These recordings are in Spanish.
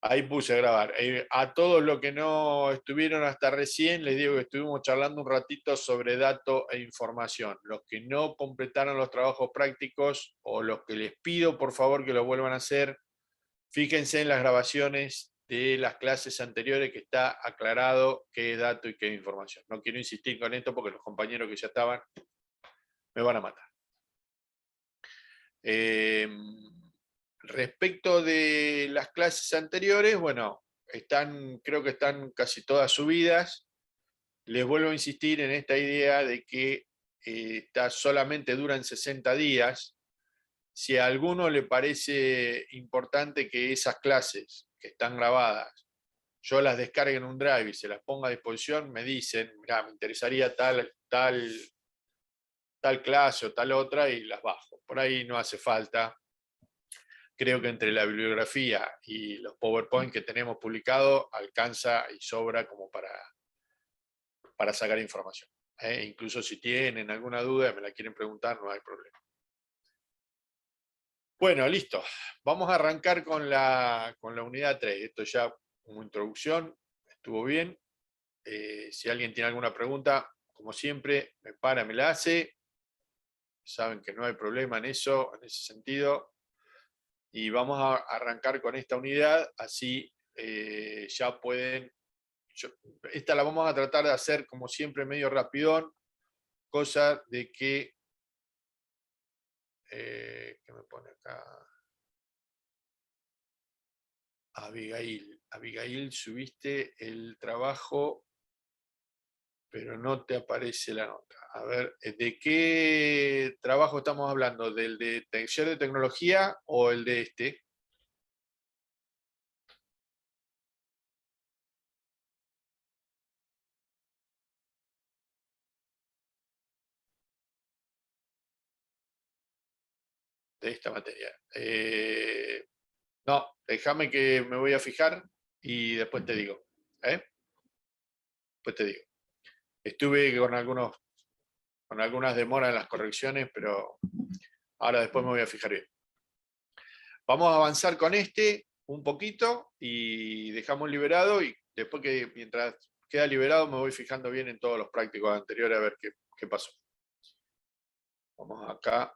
Ahí puse a grabar. A todos los que no estuvieron hasta recién, les digo que estuvimos charlando un ratito sobre datos e información. Los que no completaron los trabajos prácticos o los que les pido por favor que lo vuelvan a hacer, fíjense en las grabaciones de las clases anteriores que está aclarado qué es dato y qué es información. No quiero insistir con esto porque los compañeros que ya estaban me van a matar. Respecto de las clases anteriores, bueno, creo que están casi todas subidas. Les vuelvo a insistir en esta idea de que solamente duran 60 días. Si a alguno le parece importante que esas clases que están grabadas, yo las descargue en un drive y se las ponga a disposición, me dicen, mira, me interesaría tal clase o tal otra y las bajo. Por ahí no hace falta. Creo que entre la bibliografía y los PowerPoint que tenemos publicados alcanza y sobra como para sacar información. Incluso si tienen alguna duda, me la quieren preguntar, no hay problema. Bueno, listo. Vamos a arrancar con la unidad 3. Esto ya como introducción, estuvo bien. Si alguien tiene alguna pregunta, como siempre, me la hace. Saben que no hay problema en eso, en ese sentido. Y vamos a arrancar con esta unidad, así ya pueden... esta la vamos a tratar de hacer como siempre medio rapidón, cosa de que... ¿qué me pone acá? Abigail, subiste el trabajo, pero no te aparece la nota. A ver, ¿de qué trabajo estamos hablando? ¿Del de taller de tecnología o el de este? De esta materia. No, déjame que me voy a fijar y después te digo. Después te digo. Estuve con algunas demoras en las correcciones, pero ahora después me voy a fijar bien. Vamos a avanzar con este un poquito y dejamos liberado y después que mientras queda liberado me voy fijando bien en todos los prácticos anteriores a ver qué pasó. Vamos acá.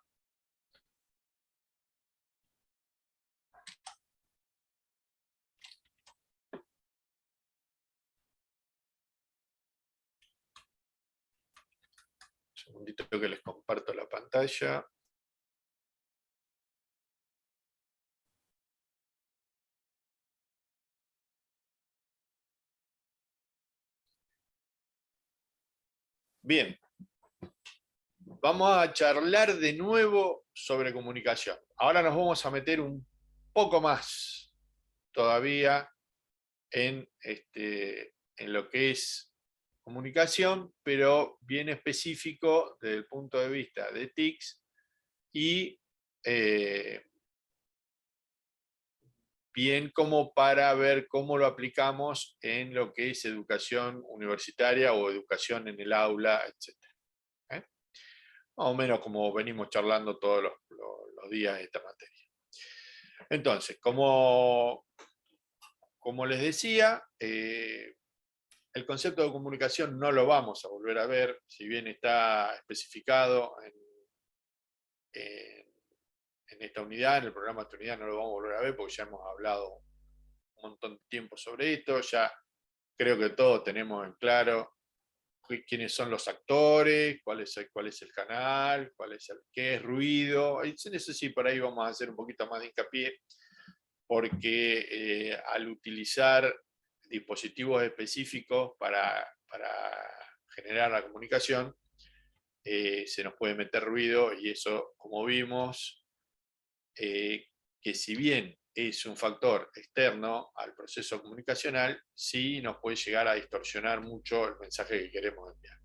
Un segundito que les comparto la pantalla. Bien. Vamos a charlar de nuevo sobre comunicación. Ahora nos vamos a meter un poco más todavía en lo que es comunicación, pero bien específico desde el punto de vista de TICS y bien como para ver cómo lo aplicamos en lo que es educación universitaria o educación en el aula, etc. Más o menos como venimos charlando todos los días de esta materia. Entonces, como les decía, el concepto de comunicación no lo vamos a volver a ver, si bien está especificado en esta unidad, en el programa de esta unidad no lo vamos a volver a ver porque ya hemos hablado un montón de tiempo sobre esto, ya creo que todos tenemos en claro quiénes son los actores, cuál es el canal, qué es ruido. En eso sí, por ahí vamos a hacer un poquito más de hincapié, porque al utilizar dispositivos específicos para generar la comunicación, se nos puede meter ruido y eso, como vimos, que si bien es un factor externo al proceso comunicacional, sí nos puede llegar a distorsionar mucho el mensaje que queremos enviar.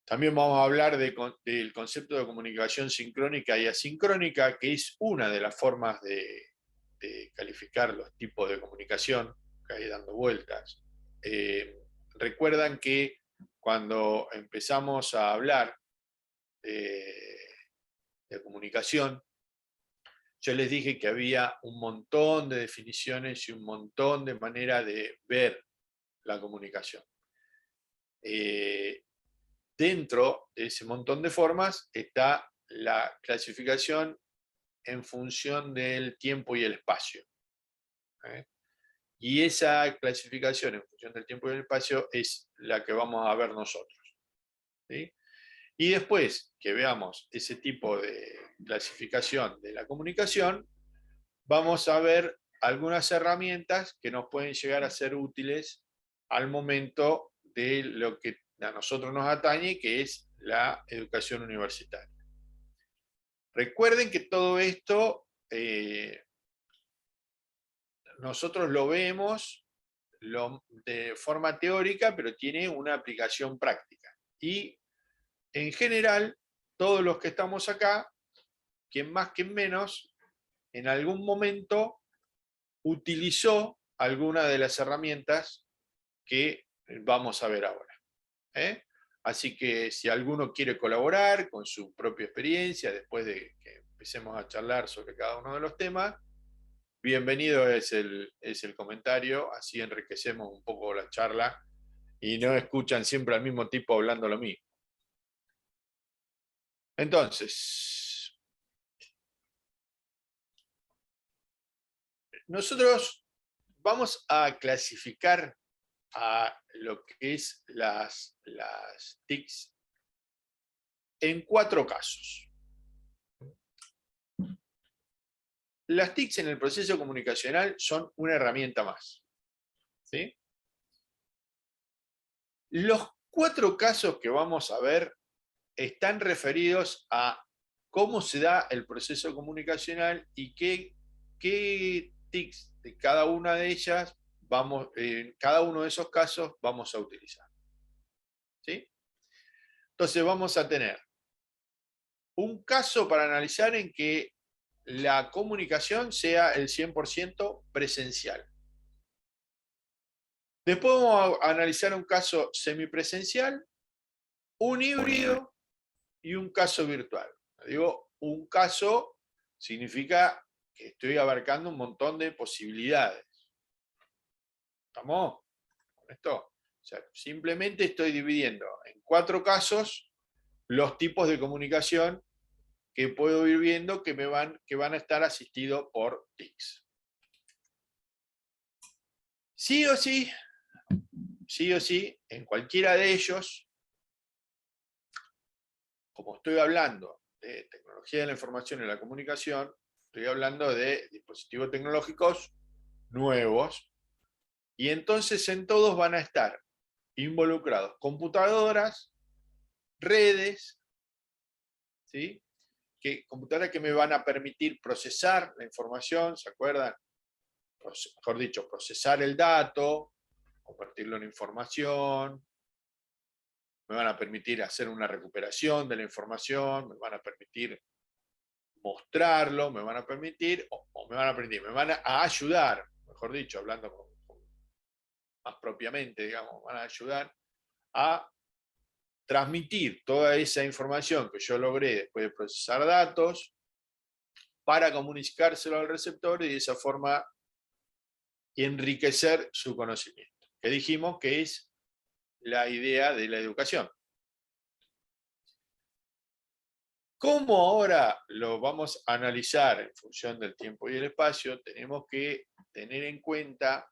También vamos a hablar del concepto de comunicación sincrónica y asincrónica, que es una de las formas de calificar los tipos de comunicación que hay dando vueltas. Recuerdan que cuando empezamos a hablar de comunicación, yo les dije que había un montón de definiciones y un montón de maneras de ver la comunicación. Dentro de ese montón de formas está la clasificación en función del tiempo y el espacio. Y esa clasificación en función del tiempo y el espacio es la que vamos a ver nosotros. ¿Sí? Y después que veamos ese tipo de clasificación de la comunicación, vamos a ver algunas herramientas que nos pueden llegar a ser útiles al momento de lo que a nosotros nos atañe, que es la educación universitaria. Recuerden que todo esto nosotros lo vemos de forma teórica, pero tiene una aplicación práctica. Y en general, todos los que estamos acá, quien más, quien menos, en algún momento utilizó alguna de las herramientas que vamos a ver ahora. Así que si alguno quiere colaborar con su propia experiencia, después de que empecemos a charlar sobre cada uno de los temas, bienvenido es el comentario, así enriquecemos un poco la charla y no escuchan siempre al mismo tipo hablando lo mismo. Entonces, nosotros vamos a clasificar a lo que es las TICs en 4 casos. Las TICs en el proceso comunicacional son una herramienta más. ¿Sí? Los 4 casos que vamos a ver están referidos a cómo se da el proceso comunicacional y qué TICs de cada una de ellas en cada uno de esos casos vamos a utilizar. ¿Sí? Entonces vamos a tener un caso para analizar en que la comunicación sea el 100% presencial. Después vamos a analizar un caso semipresencial, un híbrido y un caso virtual. Digo, un caso significa que estoy abarcando un montón de posibilidades. ¿Estamos con esto? O sea, simplemente estoy dividiendo en 4 casos los tipos de comunicación que puedo ir viendo que van a estar asistidos por TICs. Sí o sí, en cualquiera de ellos, como estoy hablando de tecnología de la información y la comunicación, estoy hablando de dispositivos tecnológicos nuevos, y entonces en todos van a estar involucrados computadoras, redes, ¿sí? Computadoras que me van a permitir procesar la información, ¿se acuerdan? Mejor dicho, procesar el dato, convertirlo en información, me van a permitir hacer una recuperación de la información, me van a permitir mostrarlo, me van a permitir, me van a ayudar, mejor dicho, hablando más propiamente, digamos, van a ayudar a transmitir toda esa información que yo logré después de procesar datos para comunicárselo al receptor y de esa forma enriquecer su conocimiento, que dijimos que es la idea de la educación. ¿Cómo ahora lo vamos a analizar en función del tiempo y el espacio? Tenemos que tener en cuenta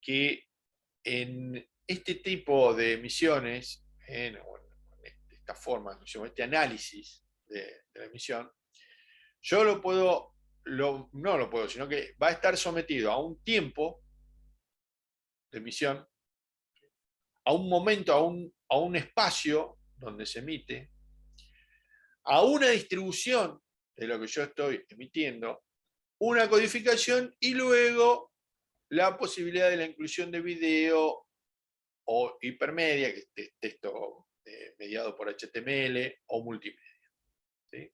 que en este tipo de emisiones, en esta forma, este análisis de la emisión, yo no lo puedo, sino que va a estar sometido a un tiempo de emisión, a un momento, a un espacio donde se emite, a una distribución de lo que yo estoy emitiendo, una codificación y luego la posibilidad de la inclusión de video o hipermedia, que es texto mediado por HTML o multimedia. ¿Sí?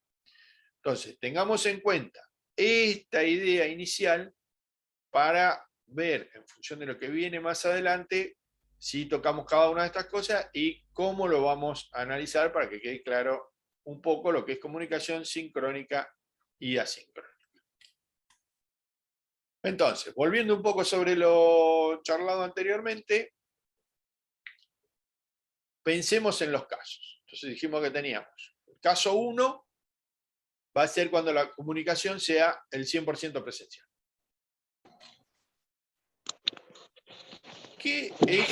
Entonces, tengamos en cuenta esta idea inicial para ver, en función de lo que viene más adelante, si tocamos cada una de estas cosas y cómo lo vamos a analizar para que quede claro un poco lo que es comunicación sincrónica y asincrónica. Entonces, volviendo un poco sobre lo charlado anteriormente, pensemos en los casos. Entonces dijimos que teníamos el caso 1 va a ser cuando la comunicación sea el 100% presencial. ¿Qué es?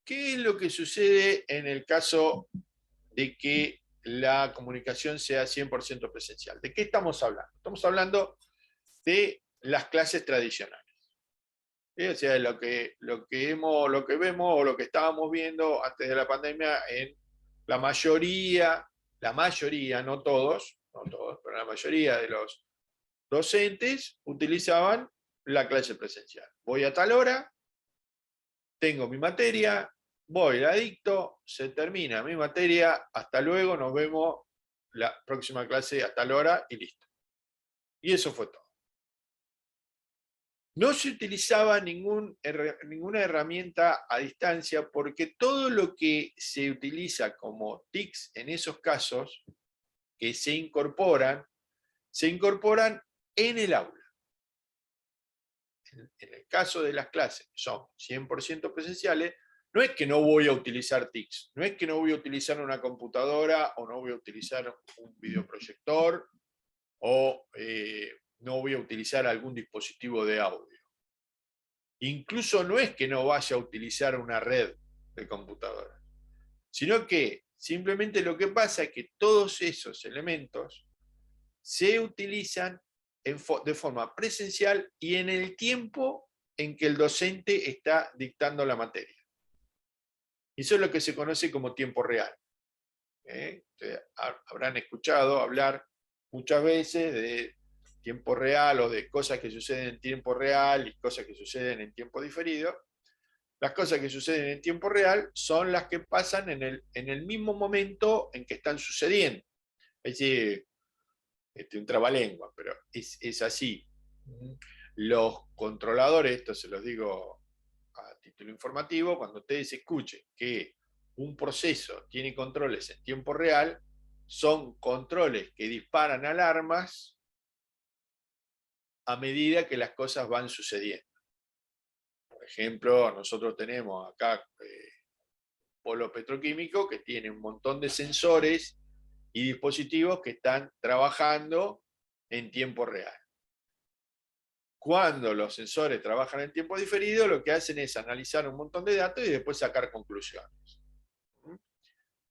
¿Qué es lo que sucede en el caso de que la comunicación sea 100% presencial? ¿De qué estamos hablando? Estamos hablando de las clases tradicionales. O sea, lo que vemos o lo que estábamos viendo antes de la pandemia en la mayoría, no todos, pero la mayoría de los docentes utilizaban la clase presencial. Voy a tal hora, tengo mi materia, voy, la dicto, se termina mi materia, hasta luego, nos vemos la próxima clase a tal hora y listo. Y eso fue todo. No se utilizaba ninguna herramienta a distancia porque todo lo que se utiliza como TICs en esos casos que se incorporan en el aula. En el caso de las clases que son 100% presenciales, no es que no voy a utilizar TICs, no es que no voy a utilizar una computadora o no voy a utilizar un videoproyector o no voy a utilizar algún dispositivo de audio. Incluso no es que no vaya a utilizar una red de computadoras, sino que simplemente lo que pasa es que todos esos elementos se utilizan de forma presencial y en el tiempo en que el docente está dictando la materia. Eso es lo que se conoce como tiempo real. Ustedes habrán escuchado hablar muchas veces de tiempo real o de cosas que suceden en tiempo real y cosas que suceden en tiempo diferido. Las cosas que suceden en tiempo real son las que pasan en el mismo momento en que están sucediendo. Es decir, un trabalengua, pero es así. Los controladores, esto se los digo a título informativo, cuando ustedes escuchen que un proceso tiene controles en tiempo real, son controles que disparan alarmas a medida que las cosas van sucediendo. Por ejemplo, nosotros tenemos acá polo petroquímico que tiene un montón de sensores y dispositivos que están trabajando en tiempo real. Cuando los sensores trabajan en tiempo diferido, lo que hacen es analizar un montón de datos y después sacar conclusiones.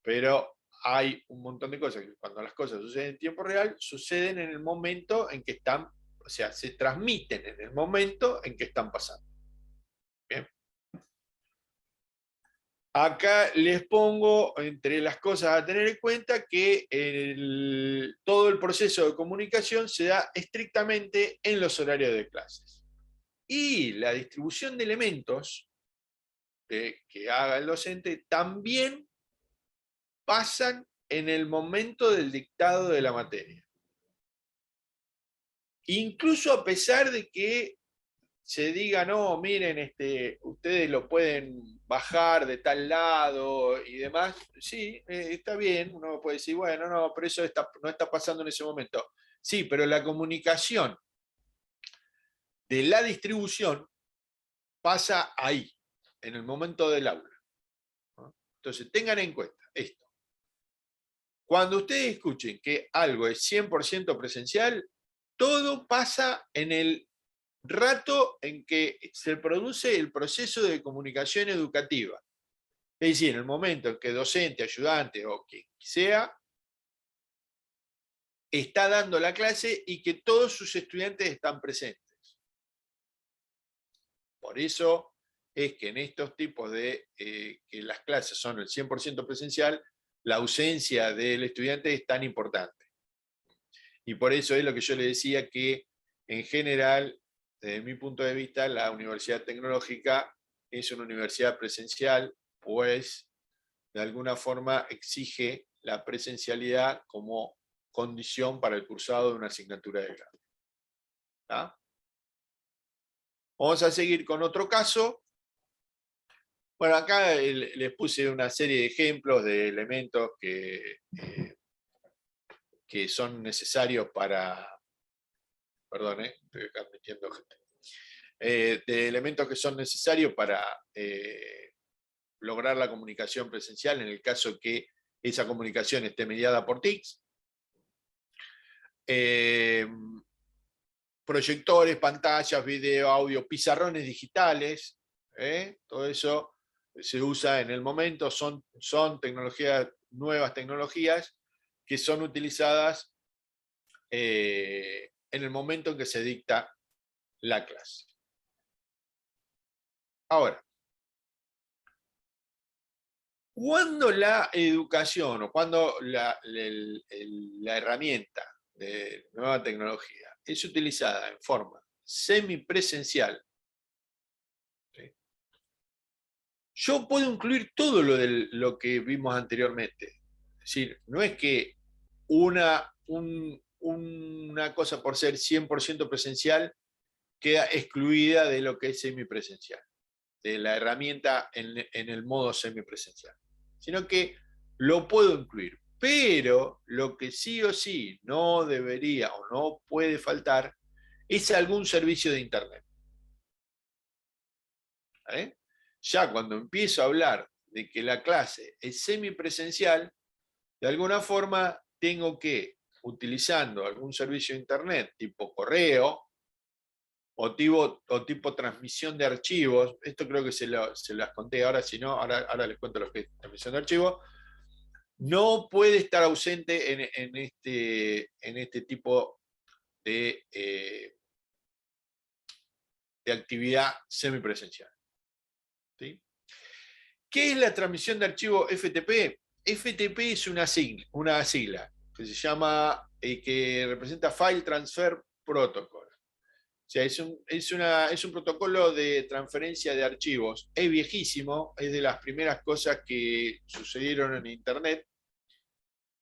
Pero hay un montón de cosas que cuando las cosas suceden en tiempo real, suceden en el momento en que están, o sea, se transmiten en el momento en que están pasando. Bien. Acá les pongo entre las cosas a tener en cuenta que todo el proceso de comunicación se da estrictamente en los horarios de clases. Y la distribución de elementos que haga el docente también pasan en el momento del dictado de la materia. Incluso a pesar de que se diga, no, miren, ustedes lo pueden bajar de tal lado y demás, sí, está bien, uno puede decir, bueno, no, pero eso no está pasando en ese momento. Sí, pero la comunicación de la distribución pasa ahí, en el momento del aula. Entonces, tengan en cuenta esto. Cuando ustedes escuchen que algo es 100% presencial, todo pasa en el rato en que se produce el proceso de comunicación educativa. Es decir, en el momento en que docente, ayudante o quien sea está dando la clase y que todos sus estudiantes están presentes. Por eso es que en estos tipos de que las clases son el 100% presencial, la ausencia del estudiante es tan importante. Y por eso es lo que yo le decía que en general, desde mi punto de vista, la universidad tecnológica es una universidad presencial, pues de alguna forma exige la presencialidad como condición para el cursado de una asignatura de grado. ¿Tá? Vamos a seguir con otro caso. Bueno, acá les puse una serie de ejemplos de elementos que que son necesarios para... Perdón, estoy acá metiendo gente. De elementos que son necesarios para lograr la comunicación presencial en el caso que esa comunicación esté mediada por TICs. Proyectores, pantallas, video, audio, pizarrones digitales, todo eso se usa en el momento, son tecnologías, nuevas tecnologías que son utilizadas en el momento en que se dicta la clase. Ahora, cuando la educación o cuando la herramienta de nueva tecnología es utilizada en forma semipresencial, ¿sí? Yo puedo incluir todo lo que vimos anteriormente. Es decir, no es que una cosa por ser 100% presencial queda excluida de lo que es semipresencial, de la herramienta en el modo semipresencial, sino que lo puedo incluir. Pero lo que sí o sí no debería o no puede faltar es algún servicio de Internet. Ya cuando empiezo a hablar de que la clase es semipresencial, de alguna forma tengo que, utilizando algún servicio de Internet tipo correo o tipo transmisión de archivos, esto creo que se las conté ahora, si no, ahora les cuento lo que es transmisión de archivos, no puede estar ausente en este tipo de actividad semipresencial. ¿Sí? ¿Qué es la transmisión de archivo FTP? FTP es una sigla que se llama, que representa File Transfer Protocol. O sea, es un protocolo de transferencia de archivos. Es viejísimo, es de las primeras cosas que sucedieron en Internet.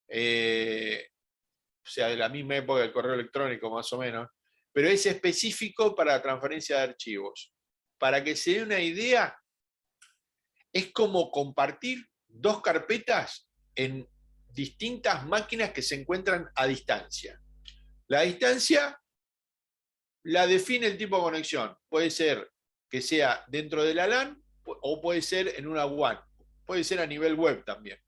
O sea, de la misma época del correo electrónico, más o menos. Pero es específico para la transferencia de archivos. Para que se dé una idea, es como compartir dos carpetas en distintas máquinas que se encuentran a distancia. La distancia la define el tipo de conexión. Puede ser que sea dentro de la LAN o puede ser en una WAN. Puede ser a nivel web también.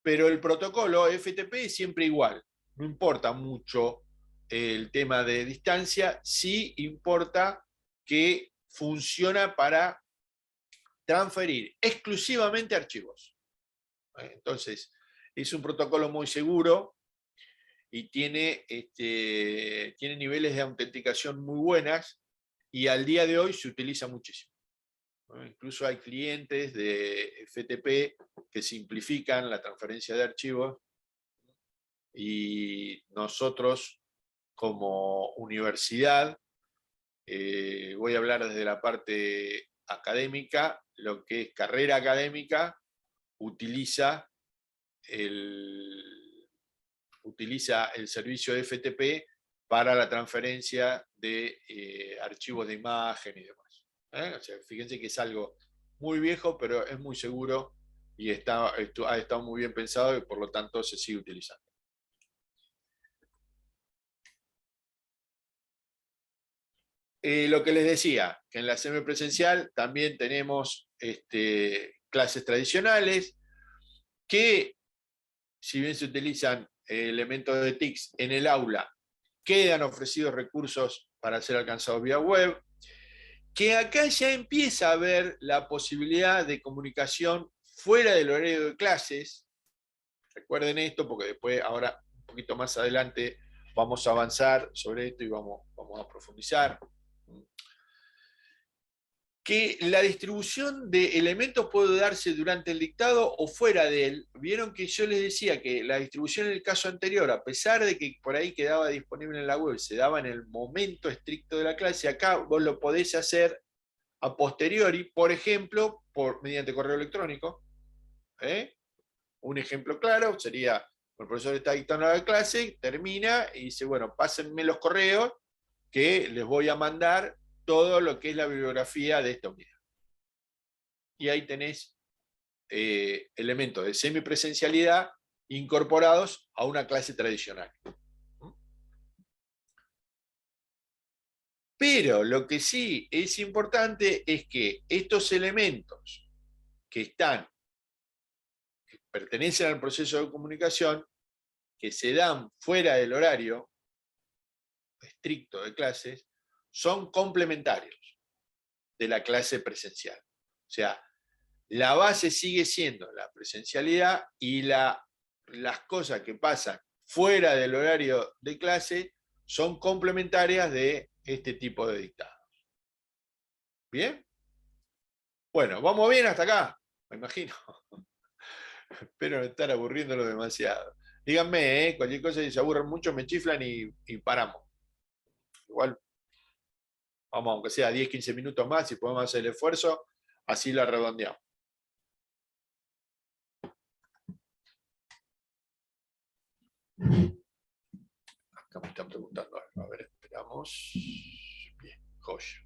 Pero el protocolo FTP es siempre igual. No importa mucho el tema de distancia, sí importa que funciona para transferir exclusivamente archivos. Entonces, es un protocolo muy seguro y tiene niveles de autenticación muy buenas y al día de hoy se utiliza muchísimo. Incluso hay clientes de FTP que simplifican la transferencia de archivos y nosotros como universidad, voy a hablar desde la parte académica, lo que es carrera académica, utiliza el servicio de FTP para la transferencia de archivos de imagen y demás. O sea, fíjense que es algo muy viejo, pero es muy seguro y ha estado muy bien pensado y por lo tanto se sigue utilizando. Lo que les decía, que en la semipresencial también tenemos clases tradicionales que, si bien se utilizan elementos de TICs en el aula, quedan ofrecidos recursos para ser alcanzados vía web, que acá ya empieza a haber la posibilidad de comunicación fuera del horario de clases. Recuerden esto porque después, ahora, un poquito más adelante, vamos a avanzar sobre esto y vamos a profundizar. Que la distribución de elementos puede darse durante el dictado o fuera de él. Vieron que yo les decía que la distribución en el caso anterior, a pesar de que por ahí quedaba disponible en la web, se daba en el momento estricto de la clase, acá vos lo podés hacer a posteriori, por ejemplo, mediante correo electrónico. Un ejemplo claro sería, el profesor está dictando la clase, termina y dice, bueno, pásenme los correos que les voy a mandar todo lo que es la bibliografía de esta unidad. Y ahí tenés elementos de semipresencialidad incorporados a una clase tradicional. Pero lo que sí es importante es que estos elementos que pertenecen al proceso de comunicación, que se dan fuera del horario estricto de clases, son complementarios de la clase presencial. O sea, la base sigue siendo la presencialidad y las cosas que pasan fuera del horario de clase son complementarias de este tipo de dictados. ¿Bien? Bueno, ¿vamos bien hasta acá? Me imagino. Espero no estar aburriéndolo demasiado. Díganme, cualquier cosa, si se aburren mucho, me chiflan y paramos. Igual, vamos, aunque sea 10, 15 minutos más, si podemos hacer el esfuerzo, así la redondeamos. Acá me están preguntando algo. A ver, esperamos. Bien, joya.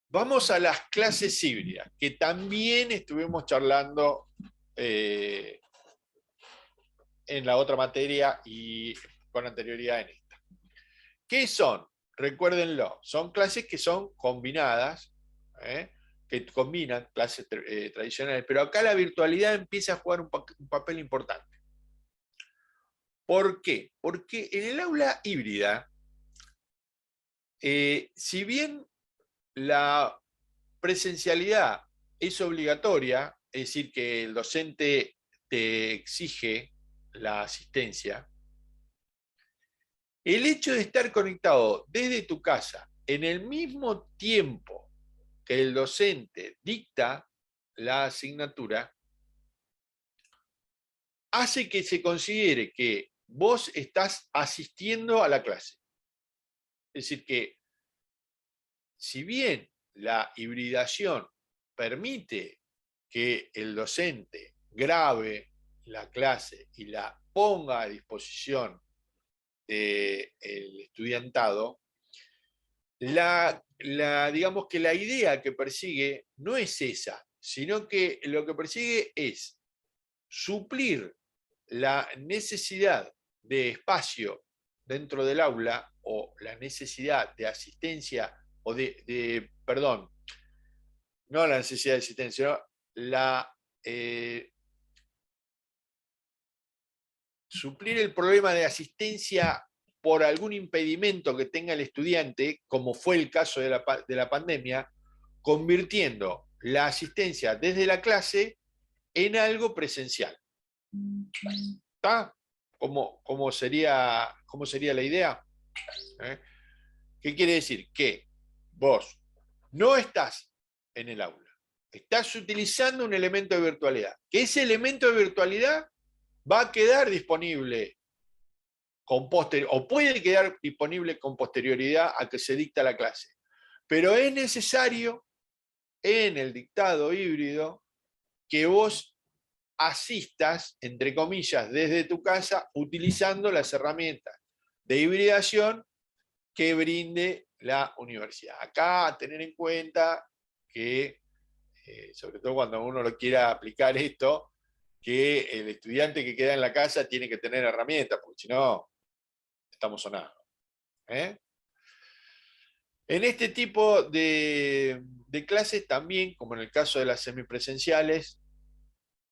Vamos a las clases híbridas, que también estuvimos charlando en la otra materia y con anterioridad en esta. ¿Qué son? Recuérdenlo, son clases que son combinadas, que combinan clases tradicionales, pero acá la virtualidad empieza a jugar un papel importante. ¿Por qué? Porque en el aula híbrida, si bien la presencialidad es obligatoria, es decir, que el docente te exige la asistencia, el hecho de estar conectado desde tu casa en el mismo tiempo que el docente dicta la asignatura, hace que se considere que vos estás asistiendo a la clase. Es decir, que si bien la hibridación permite que el docente grabe la clase y la ponga a disposición del estudiantado, digamos que la idea que persigue no es esa, sino que lo que persigue es suplir la necesidad de espacio dentro del aula o la necesidad de asistencia o perdón, no la necesidad de asistencia, sino suplir el problema de asistencia por algún impedimento que tenga el estudiante, como fue el caso de la pandemia, convirtiendo la asistencia desde la clase en algo presencial. ¿Está? ¿Cómo sería la idea? ¿Qué quiere decir? Que vos no estás en el aula, estás utilizando un elemento de virtualidad, que ese elemento de virtualidad va a quedar disponible o puede quedar disponible con posterioridad a que se dicta la clase. Pero es necesario en el dictado híbrido que vos asistas, entre comillas, desde tu casa utilizando las herramientas de hibridación que brinde la universidad. Acá tener en cuenta que, sobre todo cuando uno lo quiera aplicar esto, que el estudiante que queda en la casa tiene que tener herramientas, porque si no, estamos sonados. En este tipo de clases también, como en el caso de las semipresenciales,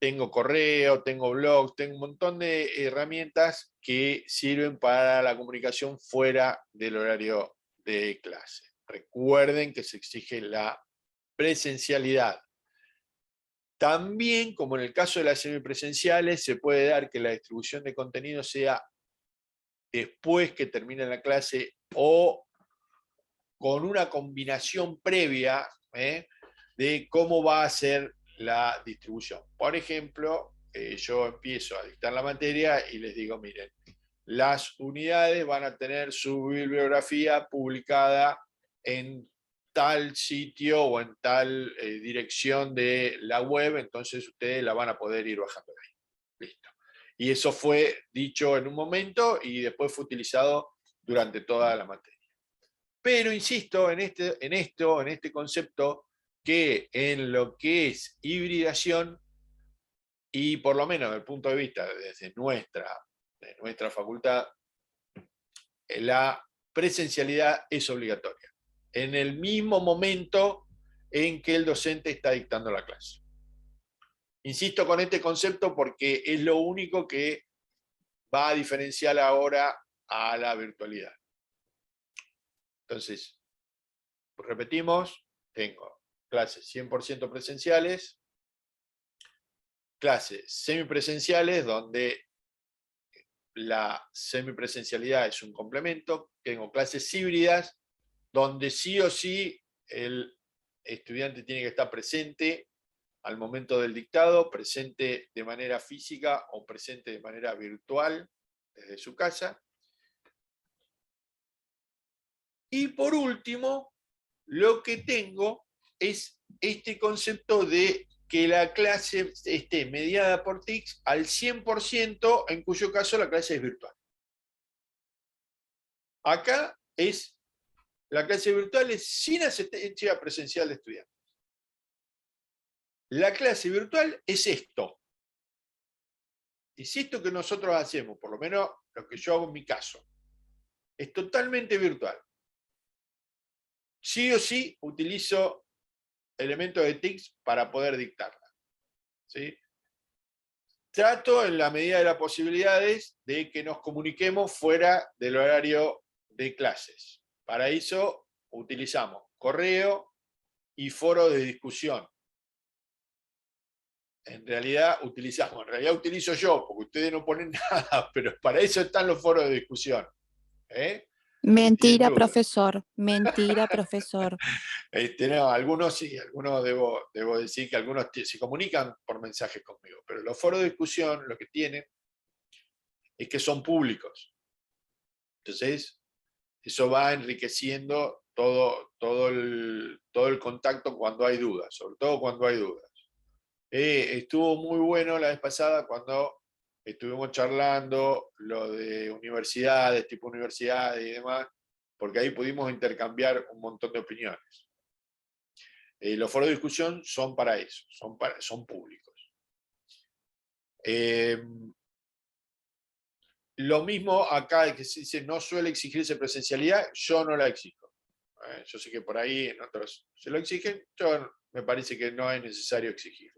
tengo correo, tengo blogs, tengo un montón de herramientas que sirven para la comunicación fuera del horario de clase. Recuerden que se exige la presencialidad. También, como en el caso de las semipresenciales, se puede dar que la distribución de contenido sea después que termine la clase o con una combinación previa de cómo va a ser la distribución. Por ejemplo, yo empiezo a dictar la materia y les digo, miren, las unidades van a tener su bibliografía publicada en tal sitio o en tal dirección de la web, entonces ustedes la van a poder ir bajando de ahí. Listo. Y eso fue dicho en un momento y después fue utilizado durante toda la materia. Pero insisto en este concepto, que en lo que es hibridación Y por lo menos desde el punto de vista desde de nuestra facultad, la presencialidad es obligatoria, en el mismo momento en que el docente está dictando la clase. Insisto con este concepto porque es lo único que va a diferenciar ahora a la virtualidad. Entonces, repetimos, tengo clases 100% presenciales, clases semipresenciales, donde la semipresencialidad es un complemento, tengo clases híbridas, donde sí o sí el estudiante tiene que estar presente al momento del dictado, presente de manera física o presente de manera virtual desde su casa. Y por último, lo que tengo es este concepto de que la clase esté mediada por TICS al 100%, en cuyo caso la clase es virtual. Acá la clase virtual es sin asistencia presencial de estudiantes. La clase virtual es esto. Es esto que nosotros hacemos, por lo menos lo que yo hago en mi caso. Es totalmente virtual. Sí o sí utilizo elementos de TICS para poder dictarla. ¿Sí? Trato, en la medida de las posibilidades, de que nos comuniquemos fuera del horario de clases. Para eso utilizamos correo y foro de discusión. En realidad utilizo yo, porque ustedes no ponen nada, pero para eso están los foros de discusión. Si tienen Mentira, dudas. profesor. Mentira, profesor. No, algunos sí, algunos debo decir que algunos se comunican por mensajes conmigo, pero los foros de discusión lo que tienen es que son públicos. Entonces, eso va enriqueciendo todo el contacto cuando hay dudas, sobre todo cuando hay dudas. Estuvo muy bueno la vez pasada cuando estuvimos charlando lo de universidades, tipo universidades y demás, porque ahí pudimos intercambiar un montón de opiniones. Los foros de discusión son para eso, son públicos. Lo mismo acá, que se dice no suele exigirse presencialidad, yo no la exijo. Yo sé que por ahí en otros se lo exigen, yo me parece que no es necesario exigirla.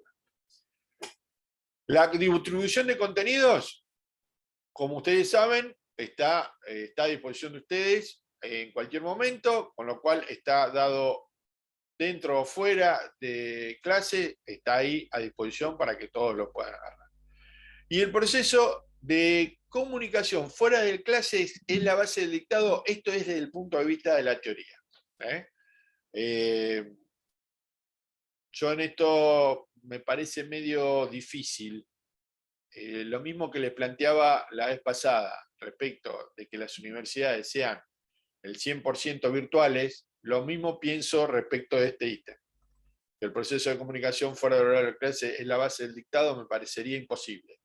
La distribución de contenidos, como ustedes saben, está a disposición de ustedes en cualquier momento, con lo cual está dado dentro o fuera de clase, está ahí a disposición para que todos lo puedan agarrar. Y el proceso de comunicación fuera de clase es la base del dictado. Esto es desde el punto de vista de la teoría. Yo en esto me parece medio difícil. Lo mismo que les planteaba la vez pasada respecto de que las universidades sean el 100% virtuales, lo mismo pienso respecto de este ítem. El proceso de comunicación fuera del horario de clase es la base del dictado, me parecería imposible.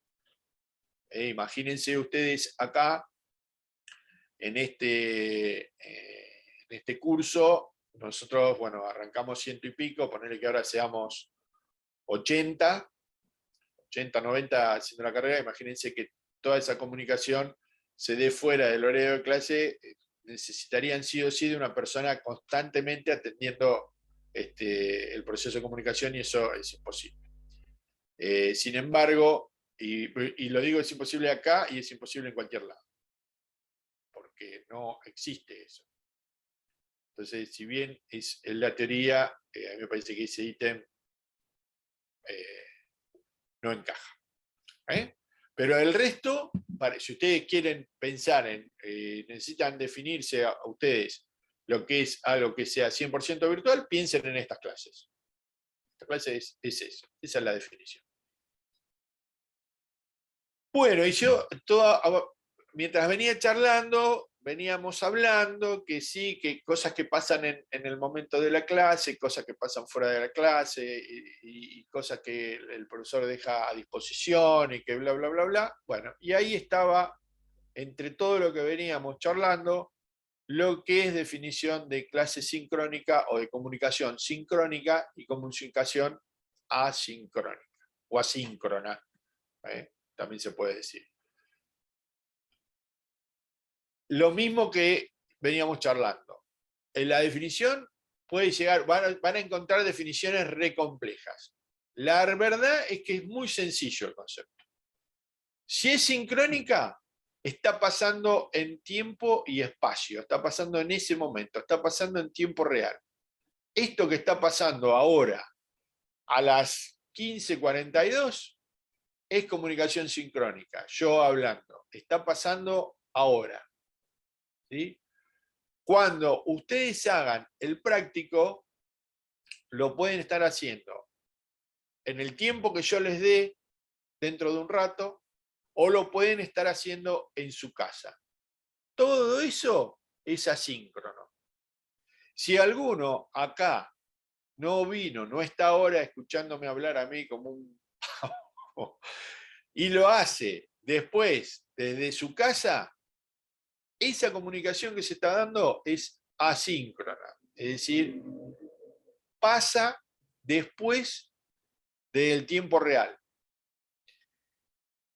Imagínense ustedes acá, en este curso, nosotros, bueno, arrancamos 100 y pico, ponerle que ahora seamos 80, 90 haciendo la carrera, imagínense que toda esa comunicación se dé fuera del horario de clase, necesitarían sí o sí de una persona constantemente atendiendo el proceso de comunicación y eso es imposible. Sin embargo, y lo digo, es imposible acá y es imposible en cualquier lado, porque no existe eso. Entonces, si bien es en la teoría, a mí me parece que ese ítem no encaja. Pero el resto, si ustedes quieren pensar en, necesitan definirse a ustedes lo que es algo que sea 100% virtual, piensen en estas clases. Esta clase es eso, esa es la definición. Bueno, y yo, mientras venía charlando, veníamos hablando que sí, que cosas que pasan en el momento de la clase, cosas que pasan fuera de la clase, y cosas que el profesor deja a disposición y que bla, bla, bla, bla. Bueno, y ahí estaba, entre todo lo que veníamos charlando, lo que es definición de clase sincrónica o de comunicación sincrónica y comunicación asincrónica o asíncrona. También se puede decir. Lo mismo que veníamos charlando. En la definición puede llegar, van a encontrar definiciones re complejas. La verdad es que es muy sencillo el concepto. Si es sincrónica, está pasando en tiempo y espacio, está pasando en ese momento, está pasando en tiempo real. Esto que está pasando ahora a las 15:42 es comunicación sincrónica, yo hablando, está pasando ahora. ¿Sí? Cuando ustedes hagan el práctico, lo pueden estar haciendo en el tiempo que yo les dé dentro de un rato, o lo pueden estar haciendo en su casa. Todo eso es asíncrono. Si alguno acá no vino, no está ahora escuchándome hablar a mí como un pavo, y lo hace después desde su casa, esa comunicación que se está dando es asíncrona. Es decir, pasa después del tiempo real.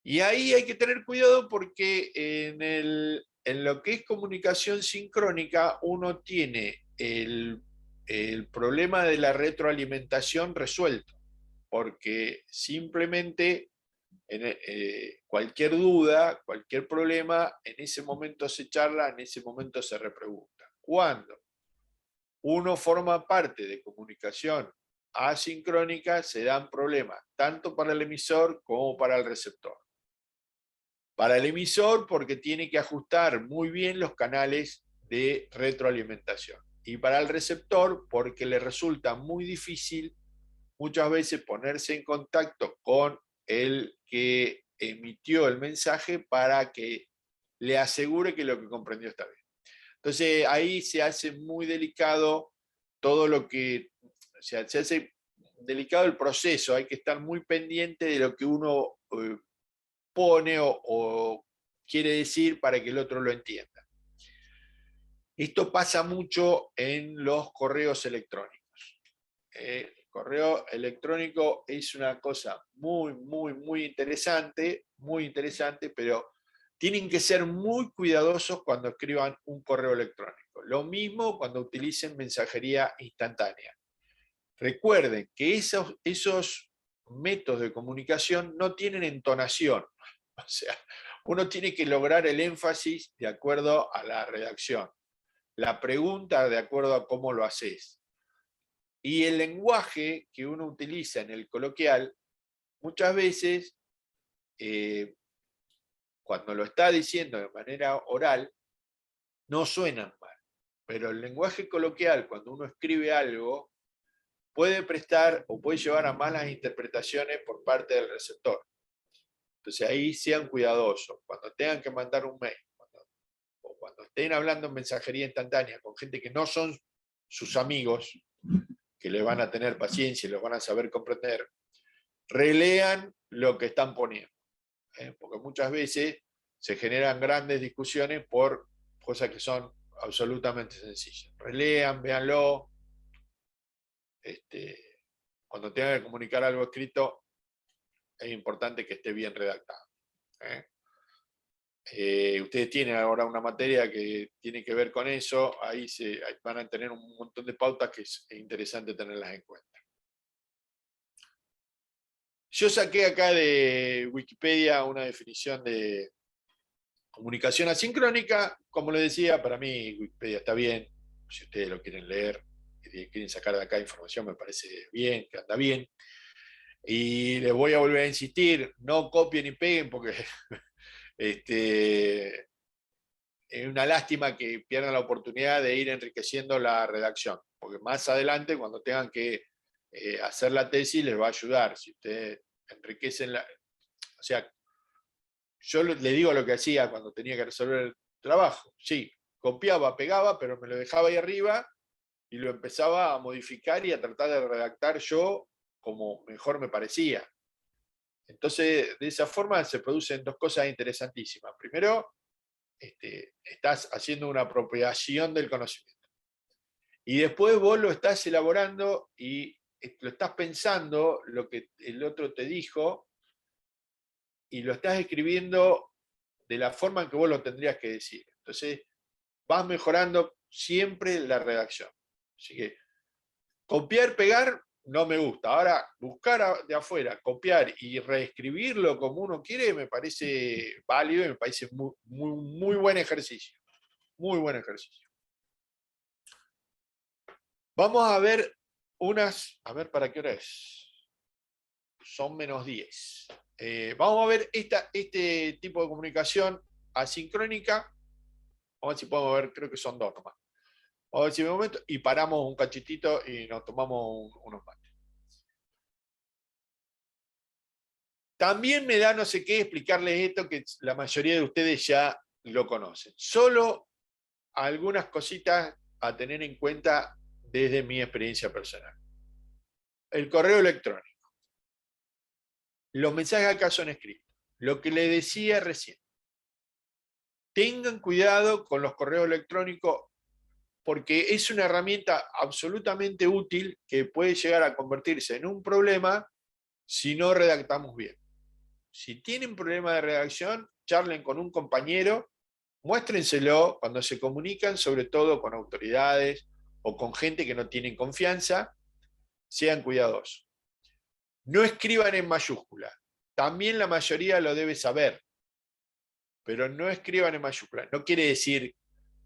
Y ahí hay que tener cuidado porque en lo que es comunicación sincrónica uno tiene el problema de la retroalimentación resuelto, porque simplemente cualquier duda, cualquier problema, en ese momento se charla, en ese momento se repregunta. Cuando uno forma parte de comunicación asincrónica, se dan problemas tanto para el emisor como para el receptor. Para el emisor, porque tiene que ajustar muy bien los canales de retroalimentación. Y para el receptor, porque le resulta muy difícil muchas veces ponerse en contacto con el que emitió el mensaje para que le asegure que lo que comprendió está bien. Entonces ahí se hace muy delicado todo lo que, o sea, se hace delicado el proceso, hay que estar muy pendiente de lo que uno pone o quiere decir para que el otro lo entienda. Esto pasa mucho en los correos electrónicos. El correo electrónico es una cosa muy interesante, pero tienen que ser muy cuidadosos cuando escriban un correo electrónico. Lo mismo cuando utilicen mensajería instantánea. Recuerden que esos métodos de comunicación no tienen entonación. O sea, uno tiene que lograr el énfasis de acuerdo a la redacción, la pregunta de acuerdo a cómo lo haces. Y el lenguaje que uno utiliza en el coloquial, muchas veces, cuando lo está diciendo de manera oral, no suenan mal. Pero el lenguaje coloquial, cuando uno escribe algo, puede prestar o puede llevar a malas interpretaciones por parte del receptor. Entonces ahí sean cuidadosos. Cuando tengan que mandar un mail, o cuando estén hablando en mensajería instantánea con gente que no son sus amigos, que le van a tener paciencia y los van a saber comprender, relean lo que están poniendo. Porque muchas veces se generan grandes discusiones por cosas que son absolutamente sencillas. Relean, véanlo. Cuando tengan que comunicar algo escrito, es importante que esté bien redactado. Ustedes tienen ahora una materia que tiene que ver con eso, ahí van a tener un montón de pautas que es interesante tenerlas en cuenta. Yo saqué acá de Wikipedia una definición de comunicación asincrónica. Como les decía, para mí Wikipedia está bien. Si ustedes lo quieren leer, quieren sacar de acá información, me parece bien, que anda bien. Y les voy a volver a insistir, no copien y peguen porque es una lástima que pierdan la oportunidad de ir enriqueciendo la redacción, porque más adelante, cuando tengan que hacer la tesis, les va a ayudar. Si ustedes enriquecen o sea, yo le digo lo que hacía cuando tenía que resolver el trabajo. Sí, copiaba, pegaba, pero me lo dejaba ahí arriba y lo empezaba a modificar y a tratar de redactar yo como mejor me parecía. Entonces, de esa forma se producen dos cosas interesantísimas. Primero, estás haciendo una apropiación del conocimiento. Y después vos lo estás elaborando y lo estás pensando, lo que el otro te dijo, y lo estás escribiendo de la forma en que vos lo tendrías que decir. Entonces, vas mejorando siempre la redacción. Así que copiar, pegar, no me gusta. Ahora, buscar de afuera, copiar y reescribirlo como uno quiere, me parece válido y me parece muy buen ejercicio. Muy buen ejercicio. Vamos a ver a ver para qué hora es. Son -10. Vamos a ver este tipo de comunicación asincrónica. Vamos a ver si podemos ver, creo que son dos nomás. Vamos a ver si me momento y paramos un cachitito y nos tomamos unos mates. También me da no sé qué explicarles esto que la mayoría de ustedes ya lo conocen. Solo algunas cositas a tener en cuenta desde mi experiencia personal. El correo electrónico. Los mensajes acá son escritos. Lo que le decía recién. Tengan cuidado con los correos electrónicos porque es una herramienta absolutamente útil que puede llegar a convertirse en un problema si no redactamos bien. Si tienen problema de redacción, charlen con un compañero, muéstrenselo cuando se comunican, sobre todo con autoridades o con gente que no tienen confianza, sean cuidadosos. No escriban en mayúscula. También la mayoría lo debe saber, pero no escriban en mayúscula. No quiere decir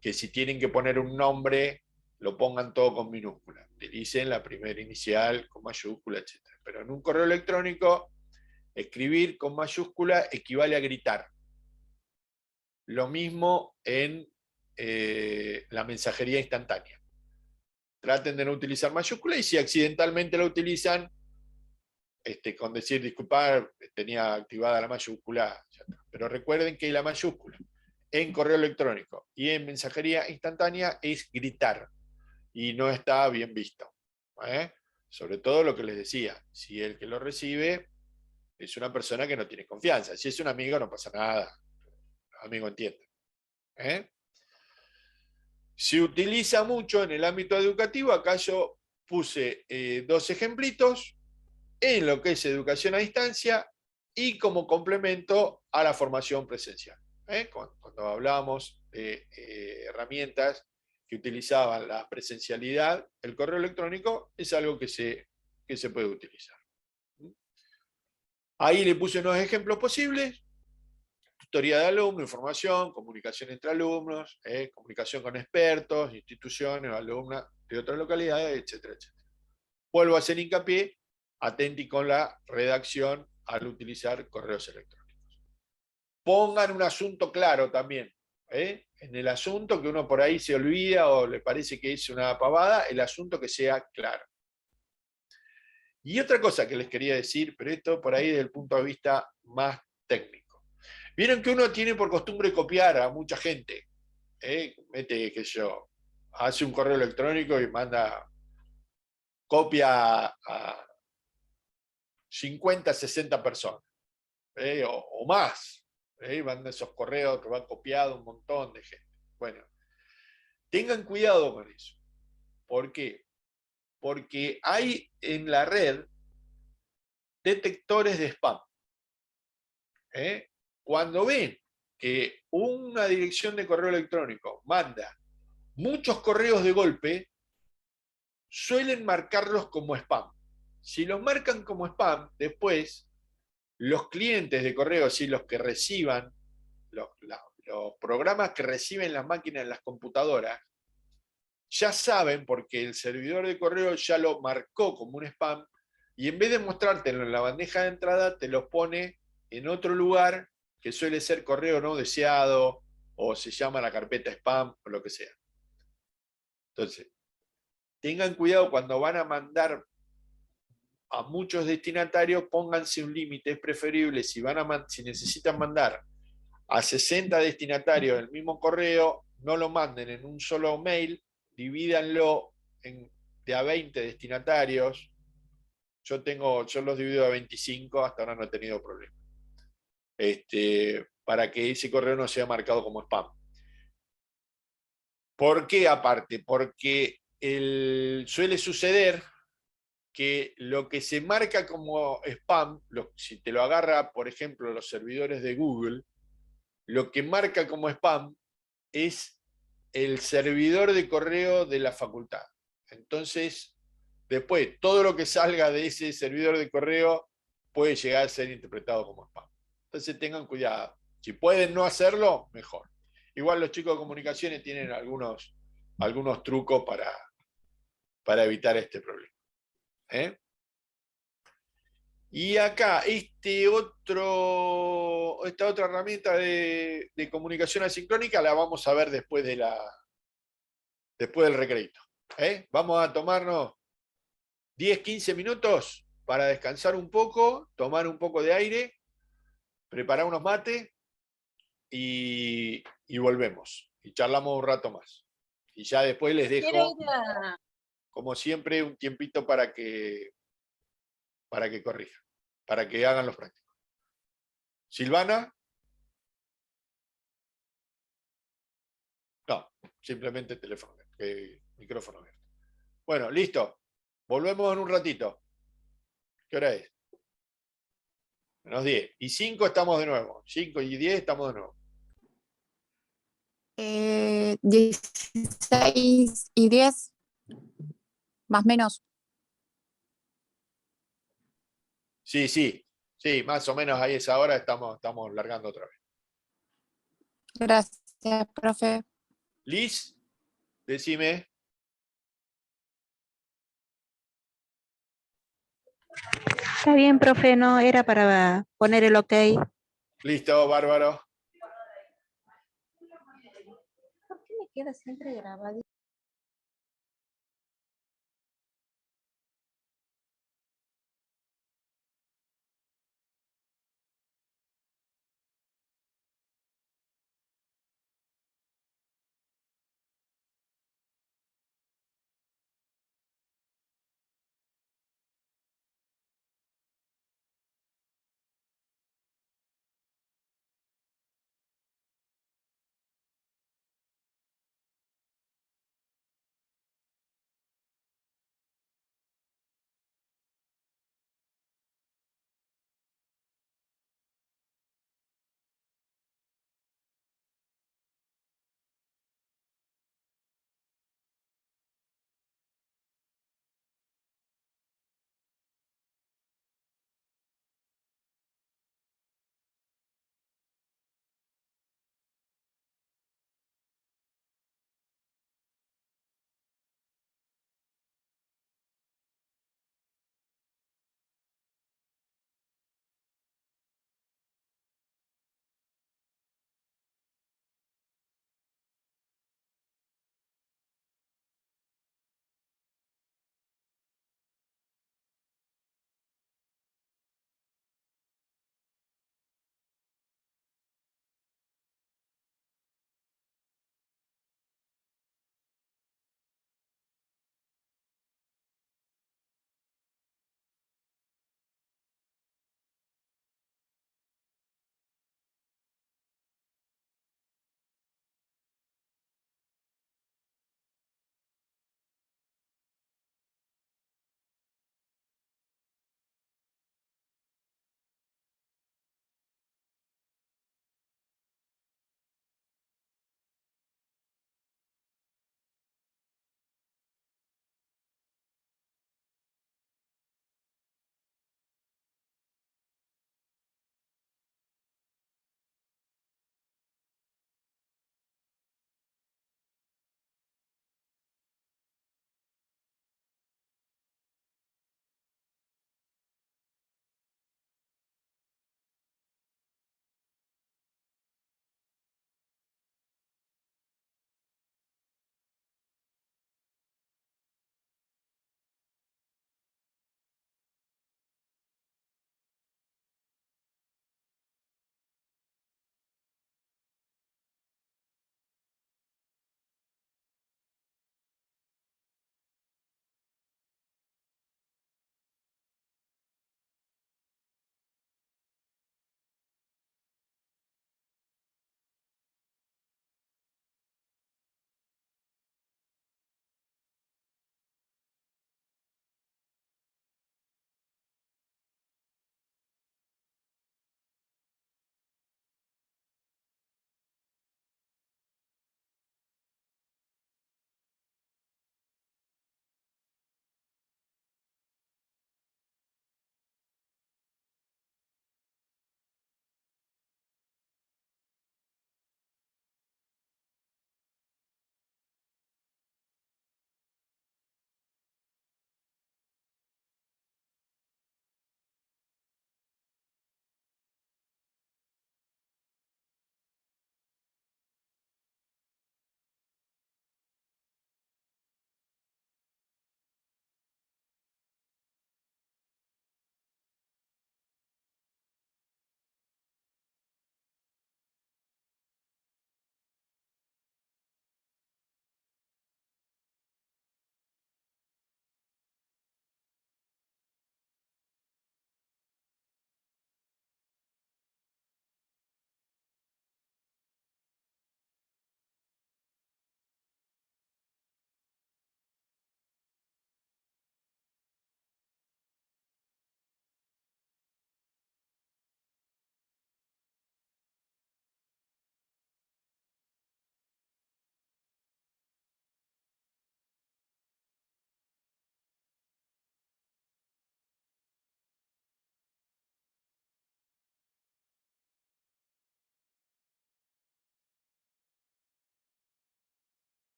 que si tienen que poner un nombre, lo pongan todo con minúscula. Utilicen la primera inicial con mayúscula, etc. Pero en un correo electrónico, escribir con mayúscula equivale a gritar. Lo mismo en la mensajería instantánea. Traten de no utilizar mayúscula y si accidentalmente lo utilizan, con decir disculpar, tenía activada la mayúscula, pero recuerden que la mayúscula en correo electrónico y en mensajería instantánea es gritar y no está bien visto. Sobre todo lo que les decía, si el que lo recibe es una persona que no tiene confianza, si es un amigo no pasa nada, el amigo entiende. Se utiliza mucho en el ámbito educativo, acá yo puse dos ejemplitos en lo que es educación a distancia y como complemento a la formación presencial. Cuando hablábamos de herramientas que utilizaban la presencialidad, el correo electrónico es algo que se puede utilizar. Ahí le puse unos ejemplos posibles: tutoría de alumnos, información, comunicación entre alumnos, comunicación con expertos, instituciones, alumnas de otras localidades, etcétera, etcétera. Vuelvo a hacer hincapié, atenti con la redacción al utilizar correos electrónicos. Pongan un asunto claro también. En el asunto que uno por ahí se olvida o le parece que es una pavada, el asunto que sea claro. Y otra cosa que les quería decir, pero esto por ahí desde el punto de vista más técnico. Vieron que uno tiene por costumbre copiar a mucha gente. Mete, qué sé yo, hace un correo electrónico y manda copia a 50, 60 personas, o más. Van esos correos que van copiados un montón de gente. Bueno, tengan cuidado con eso. ¿Por qué? Porque hay en la red detectores de spam. Cuando ven que una dirección de correo electrónico manda muchos correos de golpe, suelen marcarlos como spam. Si los marcan como spam, después los clientes de correo, si los que reciban, los programas que reciben las máquinas en las computadoras, ya saben porque el servidor de correo ya lo marcó como un spam y en vez de mostrártelo en la bandeja de entrada, te lo pone en otro lugar que suele ser correo no deseado o se llama la carpeta spam o lo que sea. Entonces, tengan cuidado cuando van a mandar a muchos destinatarios, pónganse un límite, es preferible si necesitan mandar a 60 destinatarios el mismo correo, no lo manden en un solo mail, divídanlo de a 20 destinatarios. Yo los divido a 25, hasta ahora no he tenido problema. Para que ese correo no sea marcado como spam. ¿Por qué aparte? Porque suele suceder que lo que se marca como spam, si te lo agarra, por ejemplo, los servidores de Google, lo que marca como spam es el servidor de correo de la facultad. Entonces, después, todo lo que salga de ese servidor de correo puede llegar a ser interpretado como spam. Entonces, tengan cuidado. Si pueden no hacerlo, mejor. Igual los chicos de comunicaciones tienen algunos trucos para evitar este problema. ¿Eh? Y acá, esta otra herramienta de comunicación asincrónica la vamos a ver después del recreo. Vamos a tomarnos 10, 15 minutos para descansar un poco, tomar un poco de aire, preparar unos mates y volvemos. Y charlamos un rato más. Y ya después les Quiero dejo, ir a... como siempre, un tiempito para que corrijan, para que hagan los prácticos. Silvana, no, simplemente teléfono, micrófono abierto. Bueno, listo. Volvemos en un ratito. ¿Qué hora es? Menos 10. Y 5 estamos de nuevo. 5 y 10 estamos de nuevo. 16:10, más o menos. Sí, sí. Sí, más o menos ahí a esa hora estamos largando otra vez. Gracias, profe. Liz, decime. Está bien, profe, no era para poner el ok. Listo, bárbaro. ¿Por qué me queda siempre grabado?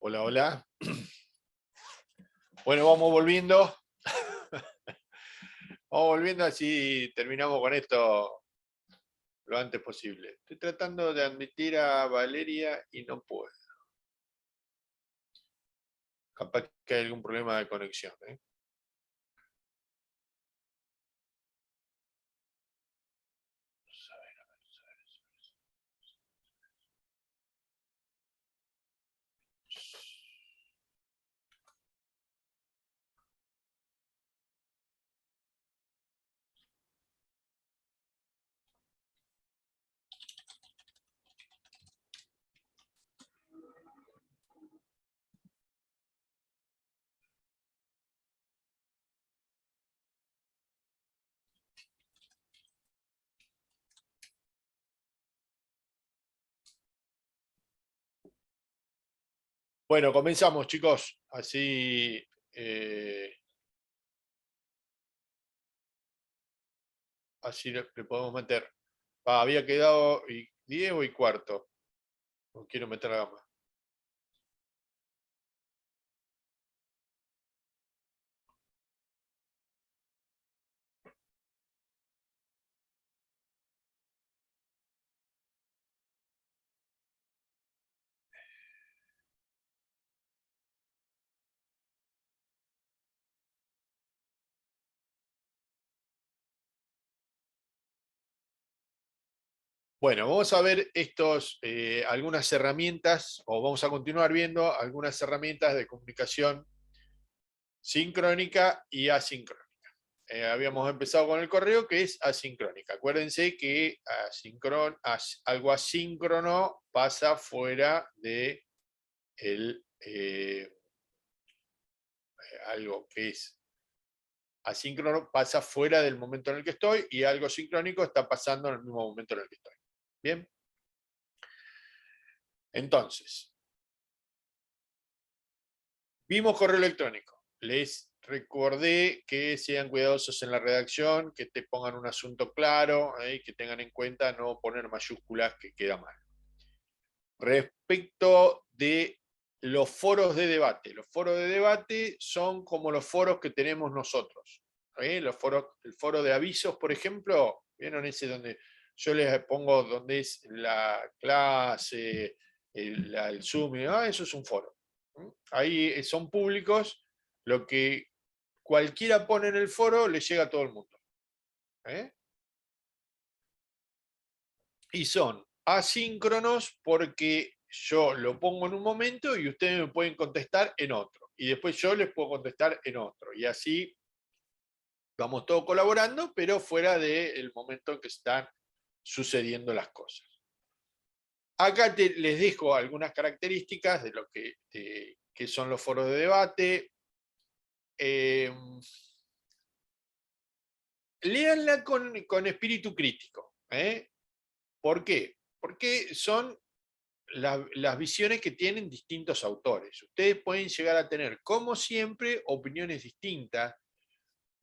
Hola, hola. Bueno, vamos volviendo. Vamos volviendo, así terminamos con esto lo antes posible. Estoy tratando de admitir a Valeria y no puedo. Capaz que hay algún problema de conexión, ¿eh? Bueno, comenzamos, chicos. Así así le podemos meter. Había quedado Diego y cuarto. No quiero meter la gama. Bueno, vamos a ver algunas herramientas, o vamos a continuar viendo algunas herramientas de comunicación sincrónica y asincrónica. Habíamos empezado con el correo, que es asincrónica. Acuérdense que algo asíncrono pasa fuera de algo que es asíncrono pasa fuera del momento en el que estoy, y algo sincrónico está pasando en el mismo momento en el que estoy. Bien. Entonces, vimos correo electrónico. Les recordé que sean cuidadosos en la redacción, que te pongan un asunto claro, que tengan en cuenta no poner mayúsculas, que queda mal. Respecto de los foros de debate. Los foros de debate son como los foros que tenemos nosotros. El foro de avisos, por ejemplo, ¿vieron ese donde yo les pongo donde es la clase, el Zoom? Eso es un foro. Ahí son públicos, lo que cualquiera pone en el foro le llega a todo el mundo. Y son asíncronos porque yo lo pongo en un momento y ustedes me pueden contestar en otro. Y después yo les puedo contestar en otro. Y así vamos todos colaborando, pero fuera del momento en que están sucediendo las cosas. Acá les dejo algunas características de lo que son los foros de debate. Léanla con espíritu crítico. ¿Por qué? Porque son las visiones que tienen distintos autores. Ustedes pueden llegar a tener, como siempre, opiniones distintas,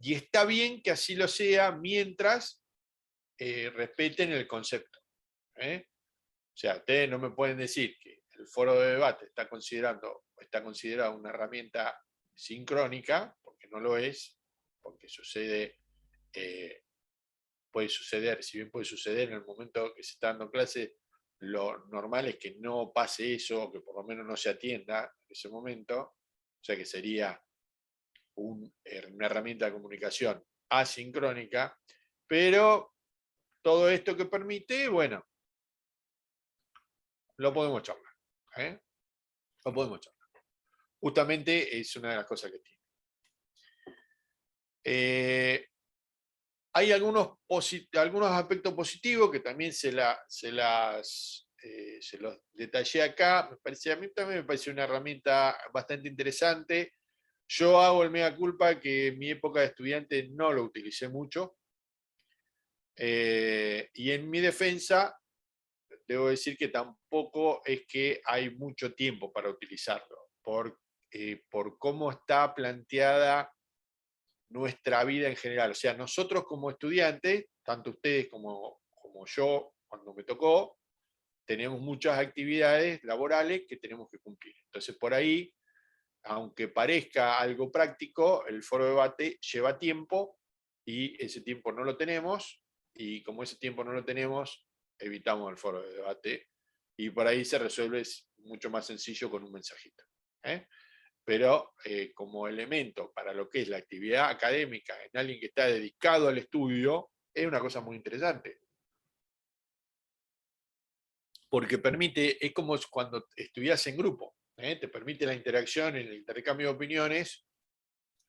y está bien que así lo sea mientras respeten el concepto. O sea, ustedes no me pueden decir que el foro de debate está considerado una herramienta sincrónica, porque no lo es, porque puede suceder, si bien puede suceder en el momento que se está dando clase, lo normal es que no pase eso, que por lo menos no se atienda en ese momento, o sea que sería una herramienta de comunicación asincrónica, pero todo esto que permite, bueno, lo podemos charlar. Lo podemos charlar. Justamente es una de las cosas que tiene. Hay algunos aspectos positivos que también se los detallé acá. A mí también me parece una herramienta bastante interesante. Yo hago el mea culpa que en mi época de estudiante no lo utilicé mucho. Y en mi defensa, debo decir que tampoco es que hay mucho tiempo para utilizarlo, por cómo está planteada nuestra vida en general. O sea, nosotros como estudiantes, tanto ustedes como yo, cuando me tocó, tenemos muchas actividades laborales que tenemos que cumplir. Entonces, por ahí, aunque parezca algo práctico, el foro de debate lleva tiempo y ese tiempo no lo tenemos, y como ese tiempo no lo tenemos, evitamos el foro de debate, y por ahí se resuelve mucho más sencillo con un mensajito. Pero como elemento para lo que es la actividad académica en alguien que está dedicado al estudio, es una cosa muy interesante. Porque permite, es como cuando estudias en grupo, te permite la interacción, el intercambio de opiniones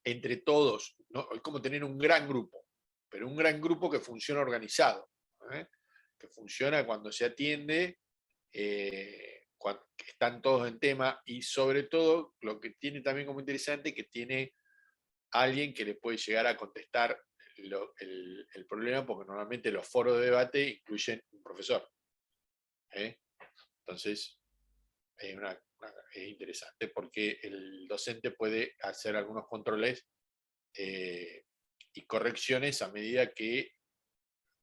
entre todos, ¿no? Es como tener un gran grupo, pero un gran grupo que funciona organizado, que funciona cuando se atiende, cuando están todos en tema, y sobre todo lo que tiene también como interesante, que tiene alguien que le puede llegar a contestar el problema, porque normalmente los foros de debate incluyen un profesor. Entonces, es interesante porque el docente puede hacer algunos controles y correcciones a medida que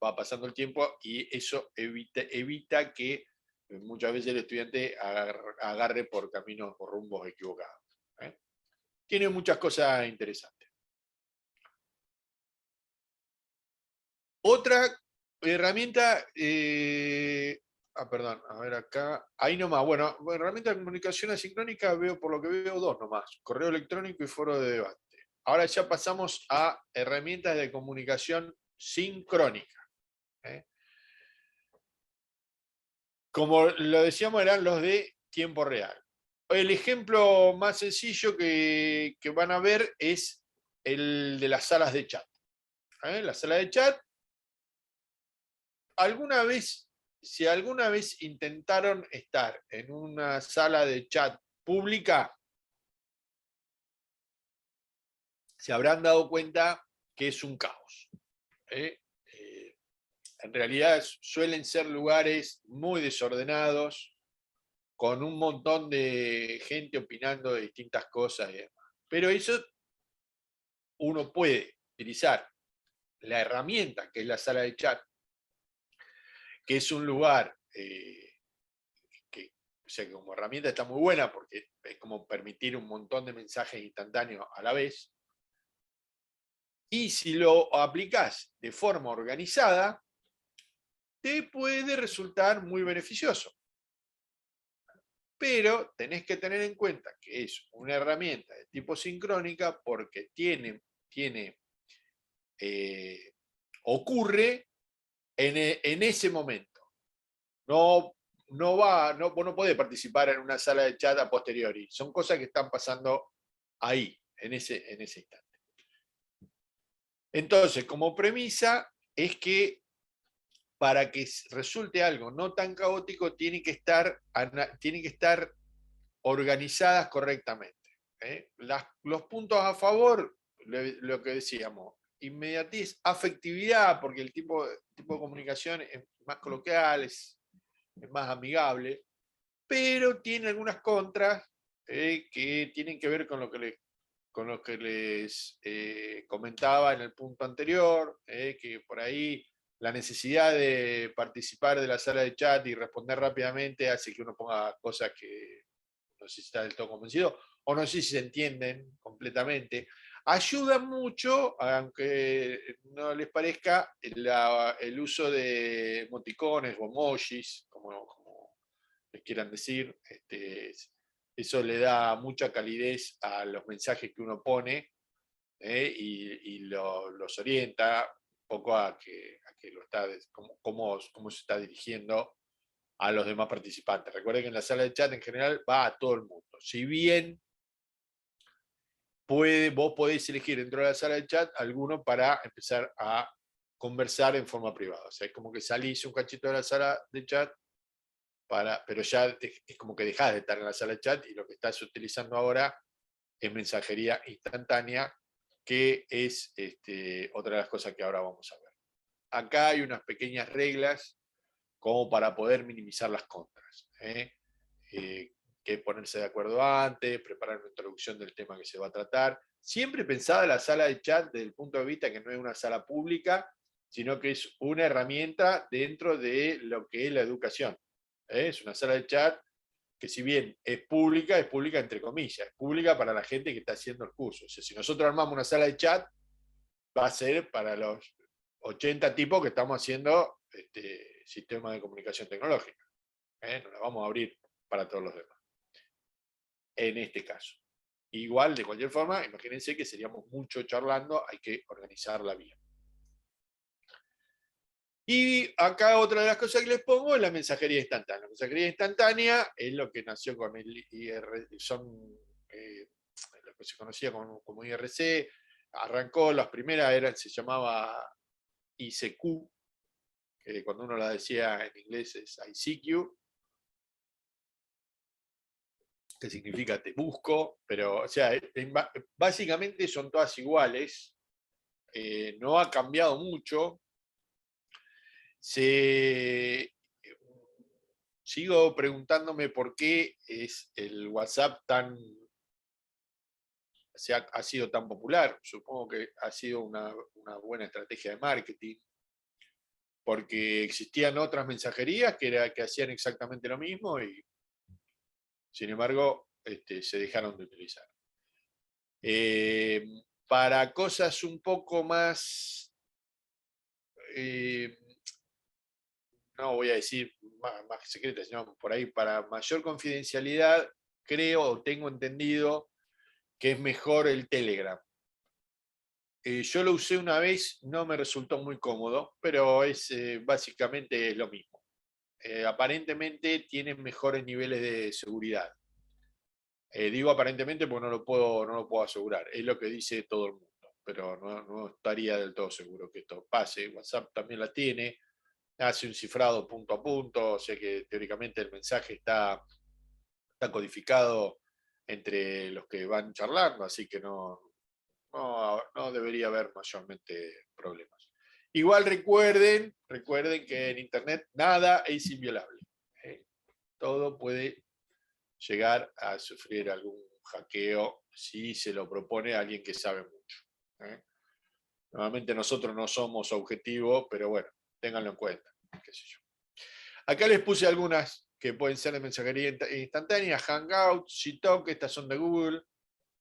va pasando el tiempo, y eso evita que muchas veces el estudiante agarre por caminos o rumbos equivocados. Tiene muchas cosas interesantes. Otra herramienta, perdón, a ver acá, ahí nomás, bueno, herramienta de comunicación asincrónica veo, por lo que veo, dos nomás, correo electrónico y foro de debate. Ahora ya pasamos a herramientas de comunicación sincrónica. Como lo decíamos, eran los de tiempo real. El ejemplo más sencillo que van a ver es el de las salas de chat. La sala de chat, si alguna vez intentaron estar en una sala de chat pública, se habrán dado cuenta que es un caos. En realidad suelen ser lugares muy desordenados, con un montón de gente opinando de distintas cosas y demás. Pero eso uno puede utilizar la herramienta que es la sala de chat, que es un lugar que, o sea, que como herramienta está muy buena porque es como permitir un montón de mensajes instantáneos a la vez. Y si lo aplicás de forma organizada, te puede resultar muy beneficioso. Pero tenés que tener en cuenta que es una herramienta de tipo sincrónica porque ocurre en ese momento. Vos no podés participar en una sala de chat a posteriori. Son cosas que están pasando ahí, en ese instante. Entonces, como premisa, es que para que resulte algo no tan caótico, tiene que estar organizadas correctamente. Los puntos a favor, lo que decíamos, inmediatez, afectividad, porque el tipo de comunicación es más coloquial, es más amigable, pero tiene algunas contras que tienen que ver con lo que les comentaba en el punto anterior, que por ahí la necesidad de participar de la sala de chat y responder rápidamente hace que uno ponga cosas que no sé si está del todo convencido, o no sé si se entienden completamente. Ayuda mucho, aunque no les parezca, el uso de emoticones o emojis, como les quieran decir. Eso le da mucha calidez a los mensajes que uno pone, y los orienta un poco a que lo está, cómo se está dirigiendo a los demás participantes. Recuerden que en la sala de chat en general va a todo el mundo. Si bien vos podéis elegir dentro de la sala de chat alguno para empezar a conversar en forma privada. O sea, es como que salís un cachito de la sala de chat, pero ya es como que dejás de estar en la sala de chat y lo que estás utilizando ahora es mensajería instantánea, que es otra de las cosas que ahora vamos a ver. Acá hay unas pequeñas reglas como para poder minimizar las contras. Que ponerse de acuerdo antes, preparar una introducción del tema que se va a tratar. Siempre pensada la sala de chat desde el punto de vista que no es una sala pública, sino que es una herramienta dentro de lo que es la educación. Es una sala de chat que si bien es pública entre comillas, es pública para la gente que está haciendo el curso. O sea, si nosotros armamos una sala de chat, va a ser para los 80 tipos que estamos haciendo sistema de comunicación tecnológica. No la vamos a abrir para todos los demás. En este caso. Igual, de cualquier forma, imagínense que seríamos mucho charlando, hay que organizarla bien. Y acá otra de las cosas que les pongo es la mensajería instantánea. La mensajería instantánea es lo que nació con el lo que se conocía como IRC. Arrancó, las primeras se llamaba ICQ, que cuando uno la decía en inglés es ICQ, que significa te busco, pero o sea, básicamente son todas iguales, no ha cambiado mucho. Sigo preguntándome por qué es el WhatsApp ha sido tan popular. Supongo que ha sido una buena estrategia de marketing, porque existían otras mensajerías que hacían exactamente lo mismo y sin embargo se dejaron de utilizar. Para cosas un poco más, no voy a decir más secretas, sino por ahí para mayor confidencialidad, creo o tengo entendido que es mejor el Telegram. Yo lo usé una vez, no me resultó muy cómodo, pero básicamente es lo mismo. Aparentemente tiene mejores niveles de seguridad. Digo aparentemente porque no lo puedo asegurar, es lo que dice todo el mundo, pero no estaría del todo seguro que esto pase. WhatsApp también la tiene, hace un cifrado punto a punto, o sea que teóricamente el mensaje está codificado entre los que van charlando, así que no debería haber mayormente problemas. Igual recuerden que en Internet nada es inviolable. Todo puede llegar a sufrir algún hackeo si se lo propone alguien que sabe mucho. Normalmente nosotros no somos objetivos, pero bueno, ténganlo en cuenta. Qué sé yo. Acá les puse algunas que pueden ser de mensajería instantánea: Hangout, Gtalk, estas son de Google,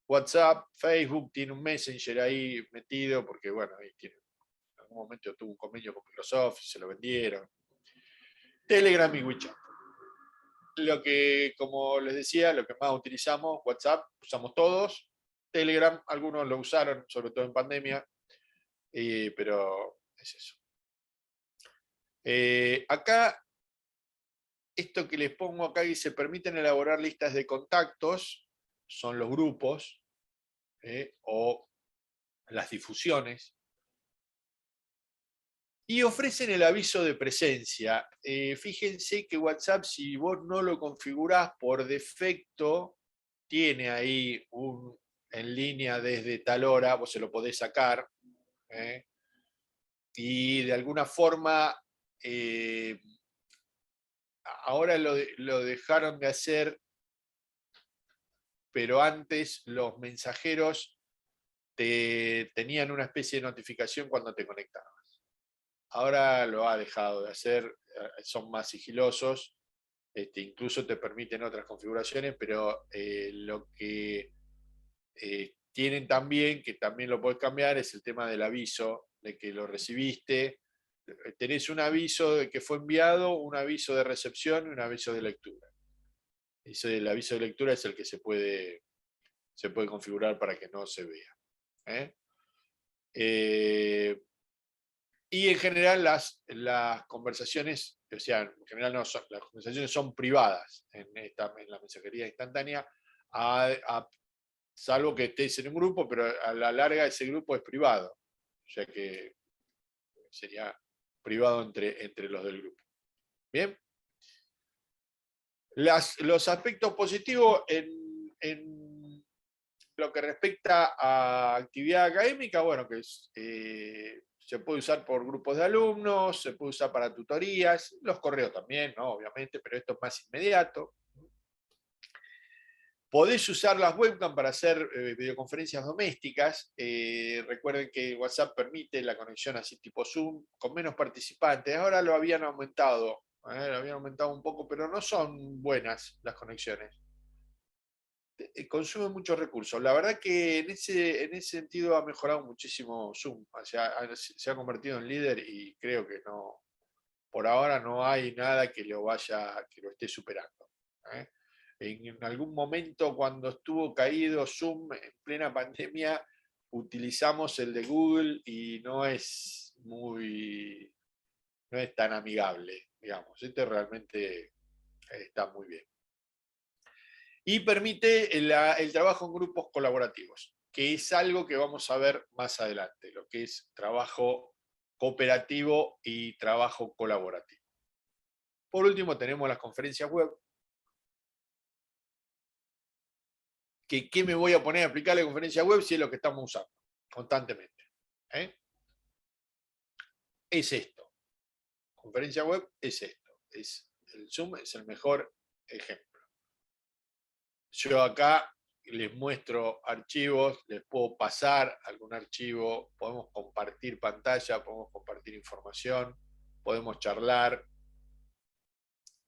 WhatsApp, Facebook tiene un Messenger ahí metido, porque bueno, ahí tiene, en algún momento tuvo un convenio con Microsoft y se lo vendieron. Telegram y WeChat. Lo que, como les decía, lo que más utilizamos, WhatsApp, usamos todos. Telegram, algunos lo usaron, sobre todo en pandemia, pero es eso. Acá, esto que les pongo acá y se permiten elaborar listas de contactos, son los grupos o las difusiones. Y ofrecen el aviso de presencia. Fíjense que WhatsApp, si vos no lo configurás por defecto, tiene ahí en línea desde tal hora, vos se lo podés sacar. Y de alguna forma, ahora lo dejaron de hacer, pero antes los mensajeros tenían una especie de notificación cuando te conectabas. Ahora lo ha dejado de hacer, son más sigilosos, incluso te permiten otras configuraciones, pero lo que tienen también, que también lo podés cambiar, es el tema del aviso, de que lo recibiste. Tenés un aviso de que fue enviado, un aviso de recepción y un aviso de lectura. El aviso de lectura es el que se puede configurar para que no se vea. Y en general las conversaciones, o sea, en general las conversaciones son privadas en la mensajería instantánea, salvo que estés en un grupo, pero a la larga ese grupo es privado, o sea que sería privado entre los del grupo. Bien. Los aspectos positivos en lo que respecta a actividad académica, bueno, que se puede usar por grupos de alumnos, se puede usar para tutorías, los correos también, ¿no? Obviamente, pero esto es más inmediato. Podés usar las webcam para hacer videoconferencias domésticas. Recuerden que WhatsApp permite la conexión así tipo Zoom, con menos participantes. Ahora lo habían aumentado Habían aumentado un poco, pero no son buenas las conexiones. Consume muchos recursos. La verdad que en ese sentido ha mejorado muchísimo Zoom. O sea, se ha convertido en líder y creo que no, por ahora no hay nada que lo esté superando. ¿Eh? En algún momento cuando estuvo caído Zoom en plena pandemia, utilizamos el de Google y no es tan amigable, digamos. Este realmente está muy bien. Y permite el trabajo en grupos colaborativos, que es algo que vamos a ver más adelante, lo que es trabajo cooperativo y trabajo colaborativo. Por último, tenemos las conferencias web. ¿Qué me voy a poner a aplicar la conferencia web si es lo que estamos usando constantemente? Es esto. Conferencia web es esto. El Zoom es el mejor ejemplo. Yo acá les muestro archivos, les puedo pasar algún archivo, podemos compartir pantalla, podemos compartir información, podemos charlar.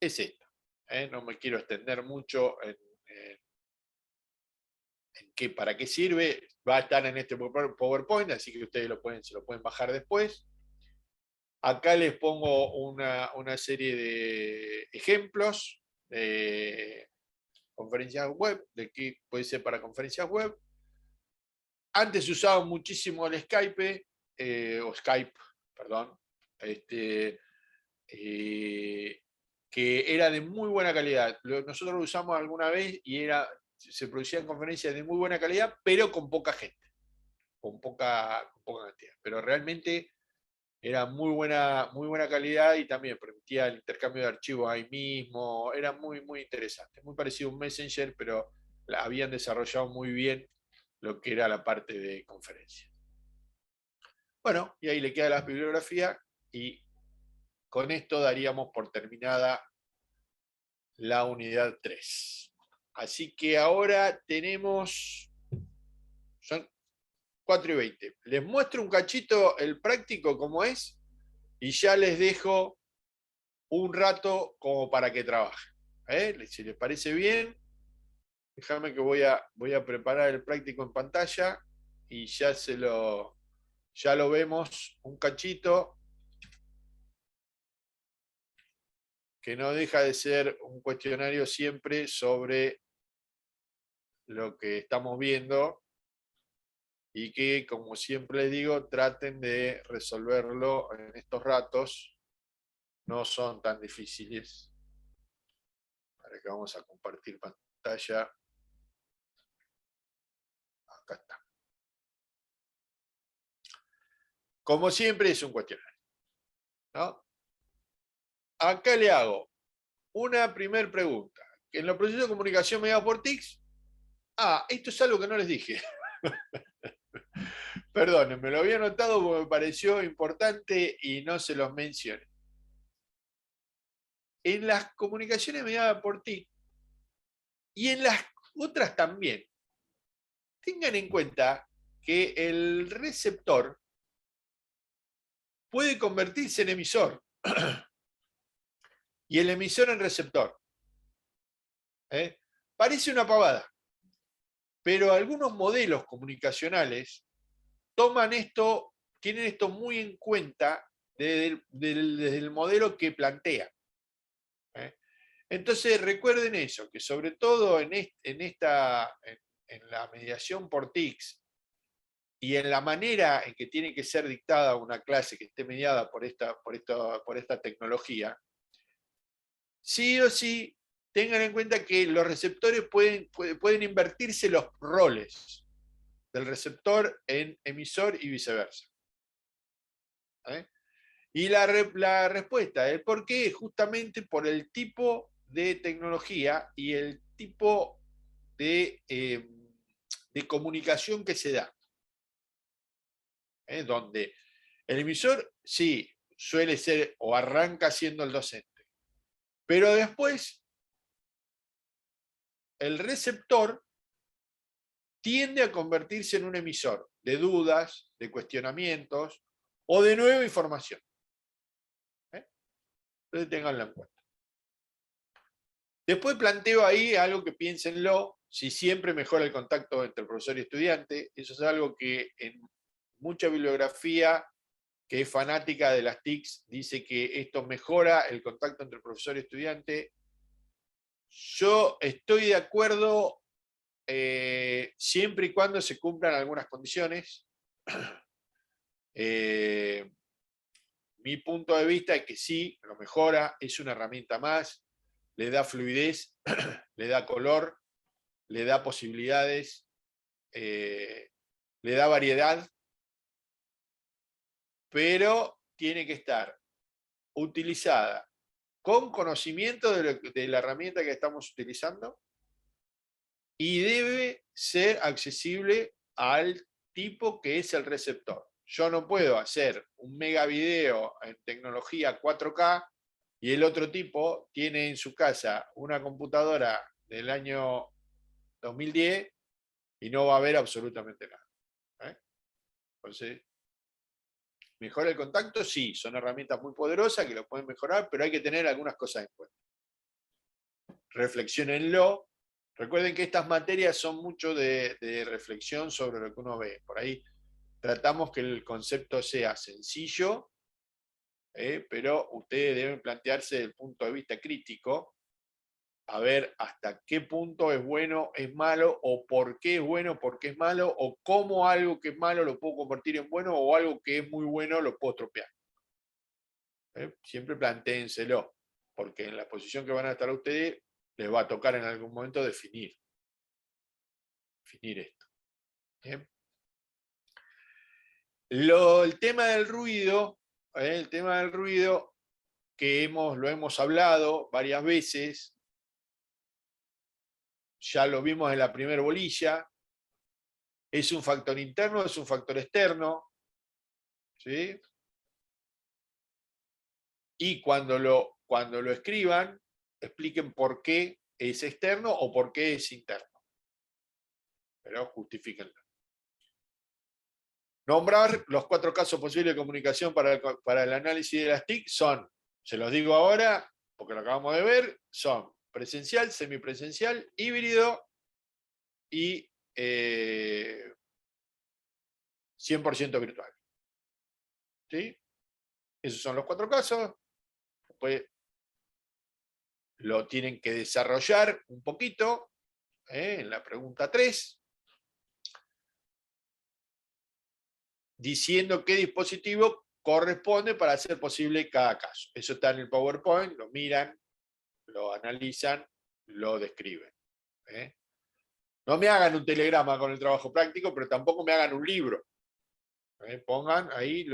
Es esto. No me quiero extender mucho en para qué sirve. Va a estar en este PowerPoint, así que ustedes se lo pueden bajar después. Acá les pongo una serie de ejemplos de conferencias web, de qué puede ser para conferencias web. Antes se usaba muchísimo el Skype, perdón, que era de muy buena calidad. Nosotros lo usamos alguna vez y se producían conferencias de muy buena calidad, pero con poca gente, con poca cantidad. Pero realmente era muy buena calidad y también permitía el intercambio de archivos ahí mismo. Era muy interesante. Muy parecido a un Messenger, pero habían desarrollado muy bien lo que era la parte de conferencia. Bueno, y ahí le queda la bibliografía y con esto daríamos por terminada la unidad 3. Así que ahora son 4:20. Les muestro un cachito el práctico como es y ya les dejo un rato como para que trabajen. Si les parece bien, déjame que voy a preparar el práctico en pantalla y ya lo vemos un cachito, que no deja de ser un cuestionario siempre sobre lo que estamos viendo y que, como siempre les digo, traten de resolverlo en estos ratos. No son tan difíciles. Para que vamos a compartir pantalla. Acá está. Como siempre es un cuestionario, ¿no? Acá le hago una primera pregunta. En los procesos de comunicación mediados por TICs, esto es algo que no les dije. Perdonen, me lo había anotado porque me pareció importante y no se los mencioné. En las comunicaciones mediadas por TIC y en las otras también, tengan en cuenta que el receptor puede convertirse en emisor y el emisor en receptor. Parece una pavada, pero algunos modelos comunicacionales tienen esto muy en cuenta desde el modelo que plantean. Entonces recuerden eso, que sobre todo en la mediación por TICs y en la manera en que tiene que ser dictada una clase que esté mediada por esta tecnología, sí o sí tengan en cuenta que los receptores pueden invertirse los roles del receptor en emisor y viceversa. Y la respuesta, el por qué, es justamente por el tipo de tecnología y el tipo de comunicación que se da. Donde el emisor sí suele ser o arranca siendo el docente, pero después el receptor tiende a convertirse en un emisor de dudas, de cuestionamientos o de nueva información. Entonces ténganlo en cuenta. Después planteo ahí algo que piénsenlo, si siempre mejora el contacto entre el profesor y estudiante. Eso es algo que en mucha bibliografía que es fanática de las TICs dice que esto mejora el contacto entre el profesor y estudiante. Yo estoy de acuerdo siempre y cuando se cumplan algunas condiciones. Mi punto de vista es que sí, lo mejora, es una herramienta más, le da fluidez, le da color, le da posibilidades, le da variedad, pero tiene que estar utilizada con conocimiento de la herramienta que estamos utilizando y debe ser accesible al tipo que es el receptor. Yo no puedo hacer un mega video en tecnología 4K y el otro tipo tiene en su casa una computadora del año 2010 y no va a ver absolutamente nada. Entonces, ¿mejora el contacto? Sí, son herramientas muy poderosas que lo pueden mejorar, pero hay que tener algunas cosas en cuenta. Reflexionenlo. Recuerden que estas materias son mucho de reflexión sobre lo que uno ve. Por ahí tratamos que el concepto sea sencillo, pero ustedes deben plantearse desde el punto de vista crítico, a ver hasta qué punto es bueno, es malo, o por qué es bueno, por qué es malo, o cómo algo que es malo lo puedo convertir en bueno, o algo que es muy bueno lo puedo estropear. Siempre plantéenselo, porque en la posición que van a estar ustedes, les va a tocar en algún momento definir esto. ¿Bien? El tema del ruido, que lo hemos hablado varias veces, ya lo vimos en la primera bolilla, es un factor interno, es un factor externo, ¿sí? Y cuando lo escriban, expliquen por qué es externo o por qué es interno. Pero justifíquenlo. Nombrar los 4 casos posibles de comunicación para el análisis de las TIC son, se los digo ahora, porque lo acabamos de ver, son presencial, semipresencial, híbrido y 100% virtual. ¿Sí? Esos son los 4 casos. Después lo tienen que desarrollar un poquito en la pregunta 3, diciendo qué dispositivo corresponde para hacer posible cada caso. Eso está en el PowerPoint, lo miran, lo analizan, lo describen. No me hagan un telegrama con el trabajo práctico, pero tampoco me hagan un libro. Pongan ahí,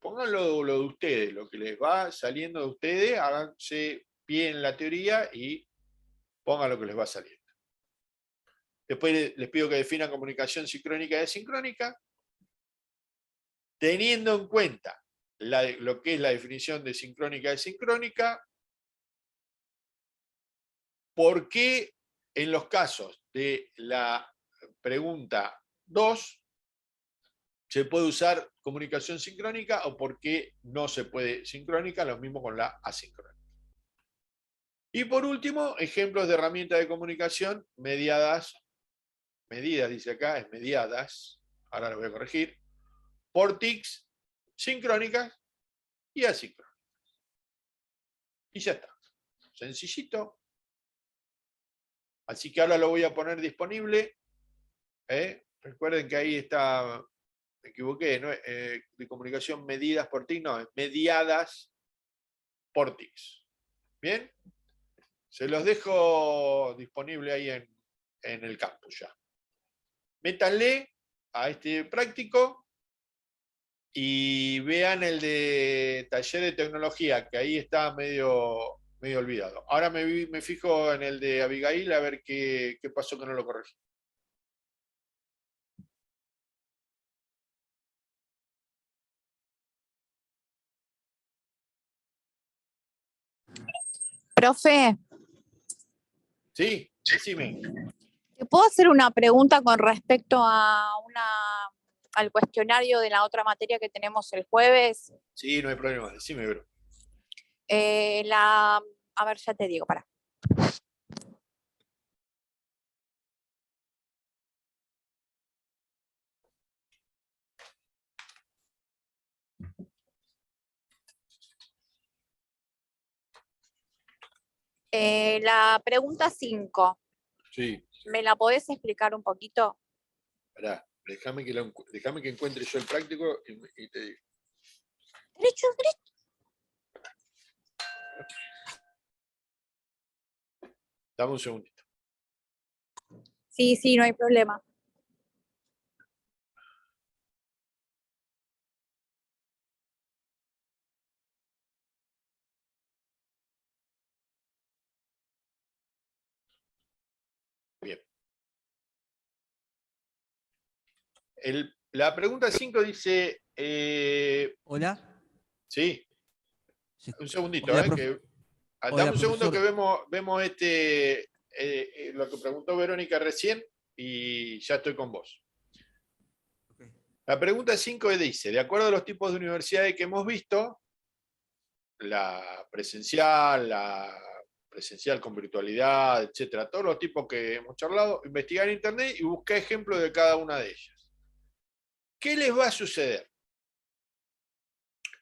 pongan lo de ustedes, lo que les va saliendo de ustedes, háganse pie en la teoría y pongan lo que les va saliendo. Después les pido que definan comunicación sincrónica y asincrónica, teniendo en cuenta lo que es la definición de sincrónica y asincrónica. ¿Por qué en los casos de la pregunta 2 se puede usar comunicación sincrónica o por qué no se puede sincrónica? Lo mismo con la asincrónica. Y por último, ejemplos de herramientas de comunicación medidas, dice acá, es mediadas, ahora lo voy a corregir, por TICs sincrónicas y asincrónicas. Y ya está. Sencillito. Así que ahora lo voy a poner disponible. Recuerden que ahí está, me equivoqué, ¿no? De comunicación medidas por TIC, no, es mediadas por TICs. ¿Bien? Se los dejo disponible ahí en el campus ya. Métanle a este práctico y vean el de taller de tecnología, que ahí está medio olvidado. Ahora me fijo en el de Abigail a ver qué pasó que no lo corregí. Profe, ¿Sí? Decime. ¿te puedo hacer una pregunta con respecto a al cuestionario de la otra materia que tenemos el jueves? Sí, no hay problema. Decime, bro. A ver, ya te digo, para. La pregunta 5, Sí, ¿me la podés explicar un poquito? pará, déjame que encuentre yo el práctico y te digo. Derecho, derecho. Dame un segundito. Sí, sí, no hay problema. Bien. La pregunta 5 dice, Hola. sí, Sí. un segundito, Hola, dame hola, un segundo que profesor. vemos lo que preguntó Verónica recién y ya estoy con vos. Ok. La pregunta 5 dice, de acuerdo a los tipos de universidades que hemos visto, la presencial con virtualidad, etcétera, todos los tipos que hemos charlado, investigar en internet y buscar ejemplos de cada una de ellas. ¿Qué les va a suceder?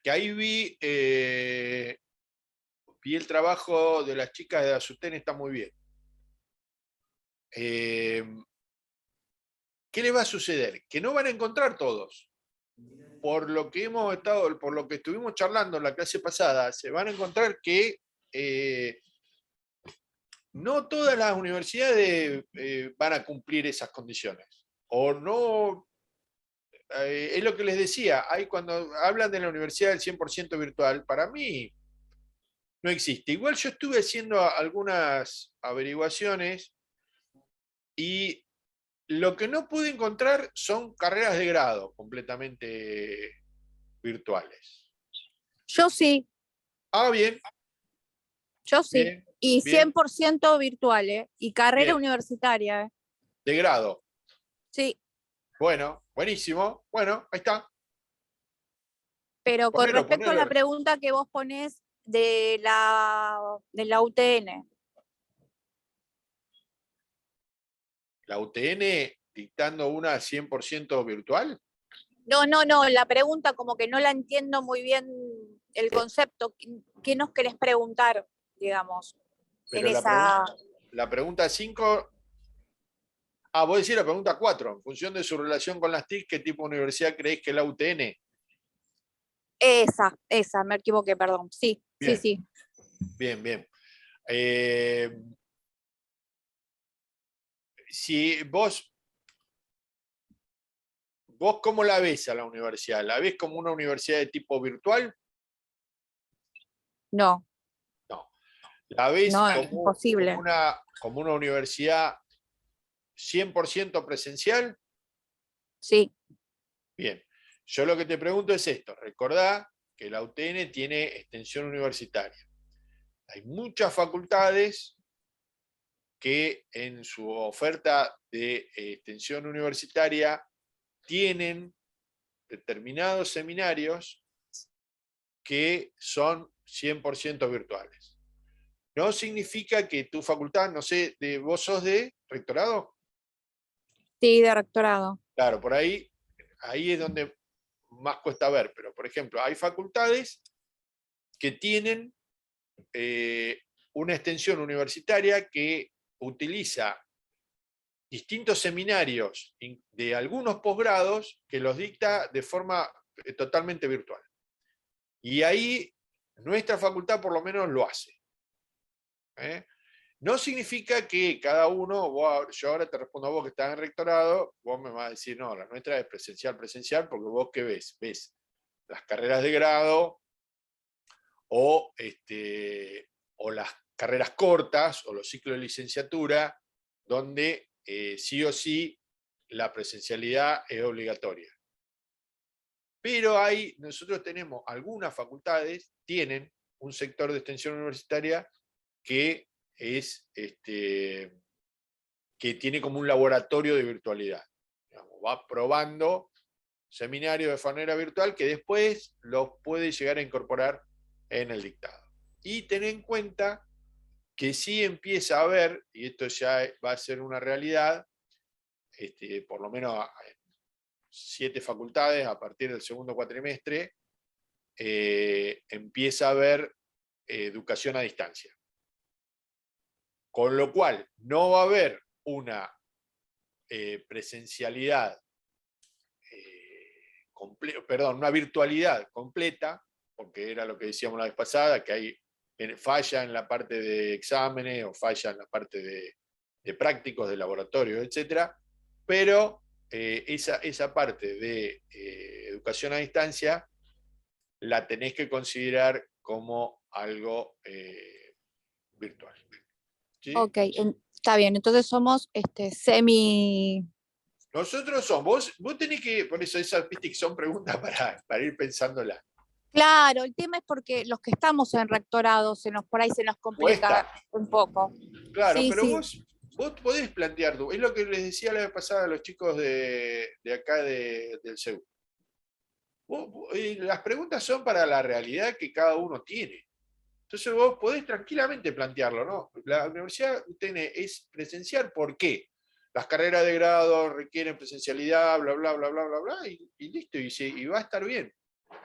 Que ahí vi el trabajo de las chicas de Asuten, está muy bien. ¿Qué les va a suceder? Que no van a encontrar todos. Por lo que estuvimos charlando en la clase pasada, se van a encontrar que no todas las universidades van a cumplir esas condiciones. O no, es lo que les decía, cuando hablan de la universidad del 100% virtual, para mí no existe. Igual yo estuve haciendo algunas averiguaciones y lo que no pude encontrar son carreras de grado completamente virtuales. Yo sí, Bien, yo sí. bien, Y bien, 100% virtual, ¿eh? Y carrera bien. universitaria, ¿eh? De grado. Sí, Bueno, buenísimo. Bueno, ahí está. pero con Ponelo, respecto a la ponelo. pregunta que vos ponés de la UTN, La UTN dictando una 100% virtual. no, la pregunta como que no la entiendo muy bien el concepto. ¿Qué nos querés preguntar, digamos, en Pero esa? la pregunta 5, vos decís la pregunta 4, en función de su relación con las TIC, ¿qué tipo de universidad creéis que es la UTN? Esa, me equivoqué, perdón. Sí, sí, Bien, sí. bien, bien. Eh, si vos cómo la ves a la universidad, ¿la ves como una universidad de tipo virtual? No, No. ¿La ves no, como imposible. como una universidad 100% presencial? Sí, Bien. Yo lo que te pregunto es esto. Recordá que la UTN tiene extensión universitaria. Hay muchas facultades que en su oferta de extensión universitaria tienen determinados seminarios que son 100% virtuales. No significa que tu facultad, no sé, ¿vos sos de rectorado? sí, de rectorado. Claro, por ahí es donde más cuesta ver, pero por ejemplo, hay facultades que tienen eh, una extensión universitaria que utiliza distintos seminarios de algunos posgrados que los dicta de forma totalmente virtual. Y ahí nuestra facultad por lo menos lo hace. ¿Eh? No significa que cada uno, yo ahora te respondo a vos que estás en rectorado, vos me vas a decir, no, la nuestra es presencial, porque vos qué ves, ves las carreras de grado o las carreras cortas o los ciclos de licenciatura, donde sí o sí la presencialidad es obligatoria. Pero nosotros tenemos, algunas facultades tienen un sector de extensión universitaria que que tiene como un laboratorio de virtualidad. Digamos, va probando seminarios de manera virtual que después los puede llegar a incorporar en el dictado. Y ten en cuenta que sí empieza a haber, y esto ya va a ser una realidad, por lo menos 7 facultades a partir del segundo cuatrimestre, empieza a haber educación a distancia. Con lo cual, no va a haber una presencialidad, una virtualidad completa, porque era lo que decíamos la vez pasada, que hay falla en la parte de exámenes o falla en la parte de prácticos, de laboratorios, etcétera, pero esa parte de educación a distancia la tenés que considerar como algo virtual. ¿Sí? Ok, está bien, entonces somos semi... Nosotros somos, vos tenés que, por eso esas viste que son preguntas para ir pensándola. Claro, el tema es porque los que estamos en rectorado por ahí se nos complica Cuesta. un poco. Claro, Sí, pero sí. vos podés plantear, es lo que les decía la vez pasada a los chicos de acá del CEU. Las preguntas son para la realidad que cada uno tiene. Entonces vos podés tranquilamente plantearlo, ¿no? La universidad es presencial, ¿por qué? Las carreras de grado requieren presencialidad, bla, bla, bla, bla, bla, bla, y listo, y va a estar bien.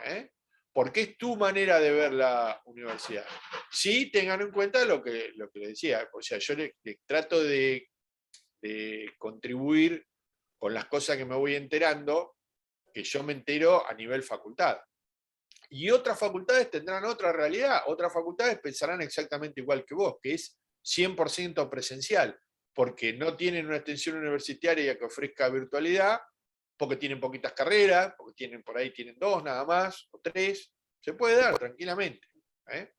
¿Eh? Porque es tu manera de ver la universidad. Sí, tengan en cuenta lo que les decía, o sea, yo les trato de contribuir con las cosas que me voy enterando, que yo me entero a nivel facultad. Y otras facultades tendrán otra realidad, otras facultades pensarán exactamente igual que vos, que es 100% presencial, porque no tienen una extensión universitaria que ofrezca virtualidad, porque tienen poquitas carreras, porque por ahí tienen 2 nada más, o 3, se puede dar tranquilamente. ¿Eh?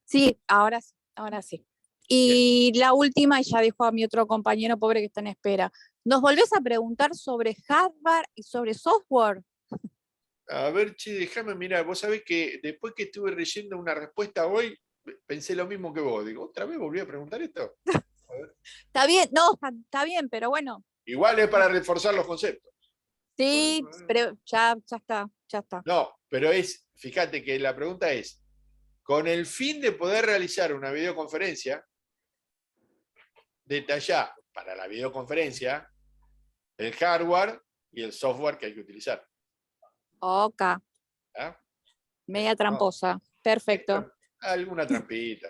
Sí, ahora sí, ahora sí. Y la última, y ya dijo a mi otro compañero pobre que está en espera, ¿nos volvés a preguntar sobre hardware y sobre software? A ver, che, déjame mirar, vos sabés que después que estuve leyendo una respuesta hoy, pensé lo mismo que vos, digo, ¿otra vez volví a preguntar esto? A ver. Está bien, no, está bien, pero bueno. Igual es para reforzar los conceptos. Sí, pero ya está, ya está. No, pero fíjate que la pregunta es, con el fin de poder realizar una videoconferencia, detallá para la videoconferencia el hardware y el software que hay que utilizar. Ok, ¿Ah? media No, tramposa. Perfecto. alguna trampita.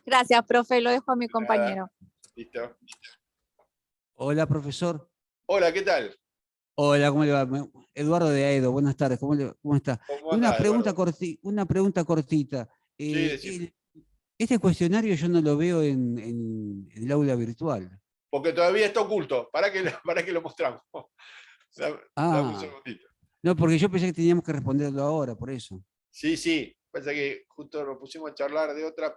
Gracias, profe, lo dejo a mi Nada, compañero. listo. Hola, profesor. Hola, ¿qué tal? Hola, ¿cómo le va? Eduardo de Aedo, buenas tardes, ¿cómo está? ¿Cómo Una andás, pregunta, Eduardo? una pregunta cortita. Sí, decime. Este cuestionario yo no lo veo en el aula virtual. Porque todavía está oculto. Para que lo mostramos. Dame un Ah, segundito. no, porque yo pensé que teníamos que responderlo ahora, por eso. Sí, sí. Pasa que justo nos pusimos a charlar de otra.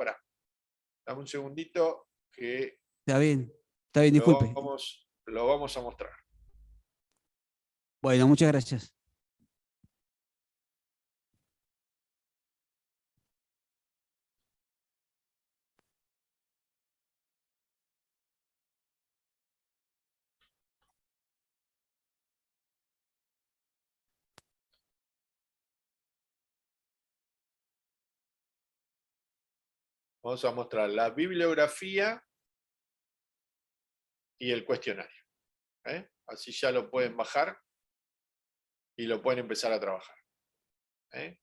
Dame un segundito que Está bien, disculpe. lo vamos a mostrar. Bueno, muchas gracias. Vamos a mostrar la bibliografía y el cuestionario. ¿Eh? Así ya lo pueden bajar y lo pueden empezar a trabajar. ¿Eh?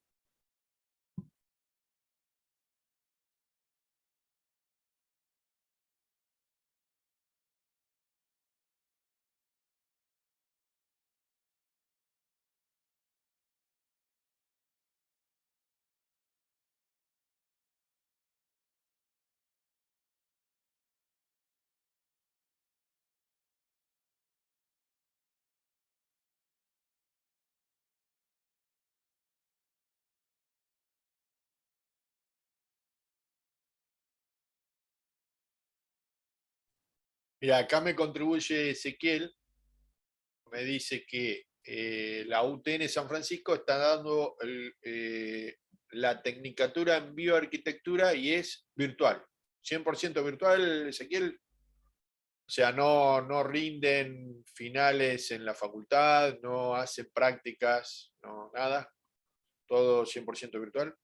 Mira, acá me contribuye Ezequiel, me dice que la UTN San Francisco está dando la tecnicatura en bioarquitectura y es virtual, 100% virtual, Ezequiel. O sea, no rinden finales en la facultad, no hacen prácticas, no, nada. todo 100% virtual.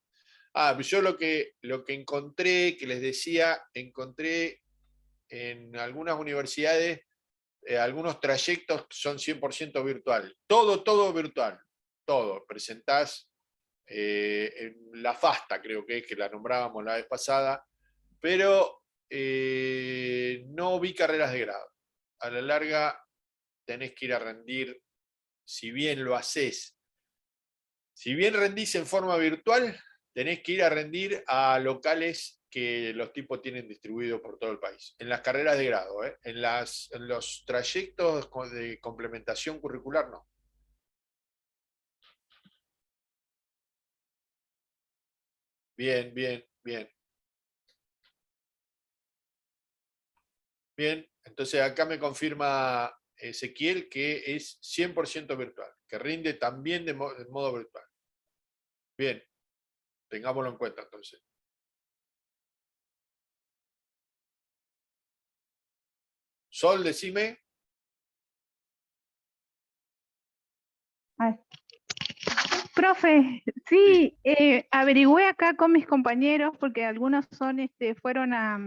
Pues yo lo que encontré, que les decía, encontré en algunas universidades algunos trayectos son 100% virtual. Todo virtual. Todo. Presentás en la FASTA, creo que es, que la nombrábamos la vez pasada, pero no vi carreras de grado. A la larga tenés que ir a rendir, si bien lo haces, si bien rendís en forma virtual, tenés que ir a rendir a locales que los tipos tienen distribuidos por todo el país. En las carreras de grado, en los trayectos de complementación curricular, no. Bien, bien, bien. Bien, entonces acá me confirma Ezequiel que es 100% virtual, que rinde también de modo virtual. Bien, tengámoslo en cuenta entonces. Sol, decime. Ay. Profe, sí, averigüé acá con mis compañeros porque algunos fueron a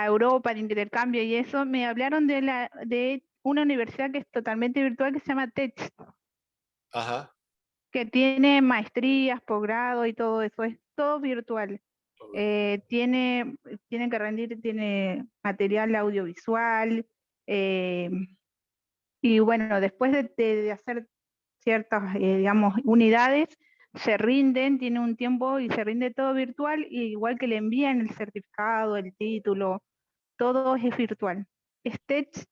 Europa de intercambio y eso, me hablaron de una universidad que es totalmente virtual que se llama TEC, Ajá. que tiene maestrías, posgrado y todo eso, es todo virtual. Tiene que rendir, tiene material audiovisual, eh, y bueno, después de hacer ciertas, digamos, unidades, se rinden, tiene un tiempo y se rinde todo virtual, y igual que le envían el certificado, el título, todo es virtual. Stitch,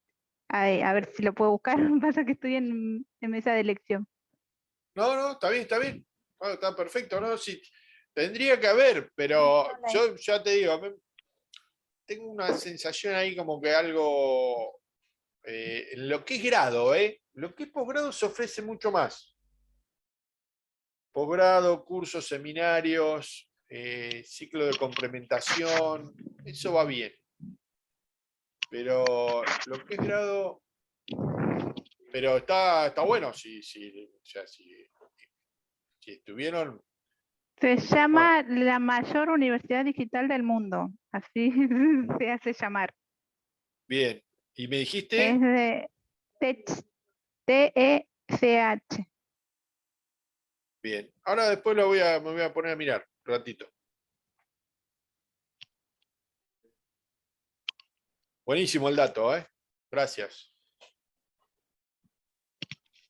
a ver si lo puedo buscar, pasa que estoy en mesa de elección. No, está bien, está bien. Bueno, está perfecto, ¿no? Sí, tendría que haber, pero yo ya te digo, tengo una sensación ahí como que algo, en lo que es grado, lo que es posgrado se ofrece mucho más. Posgrado, cursos, seminarios, ciclo de complementación, eso va bien. Pero lo que es grado, pero está bueno o sea, si estuvieron. Se Bueno, llama la mayor universidad digital del mundo, así se hace llamar. bien. ¿Y me dijiste? Es de TECH, TECH. Bien. Ahora después me voy a poner a mirar un ratito. Buenísimo el dato, ¿eh? Gracias.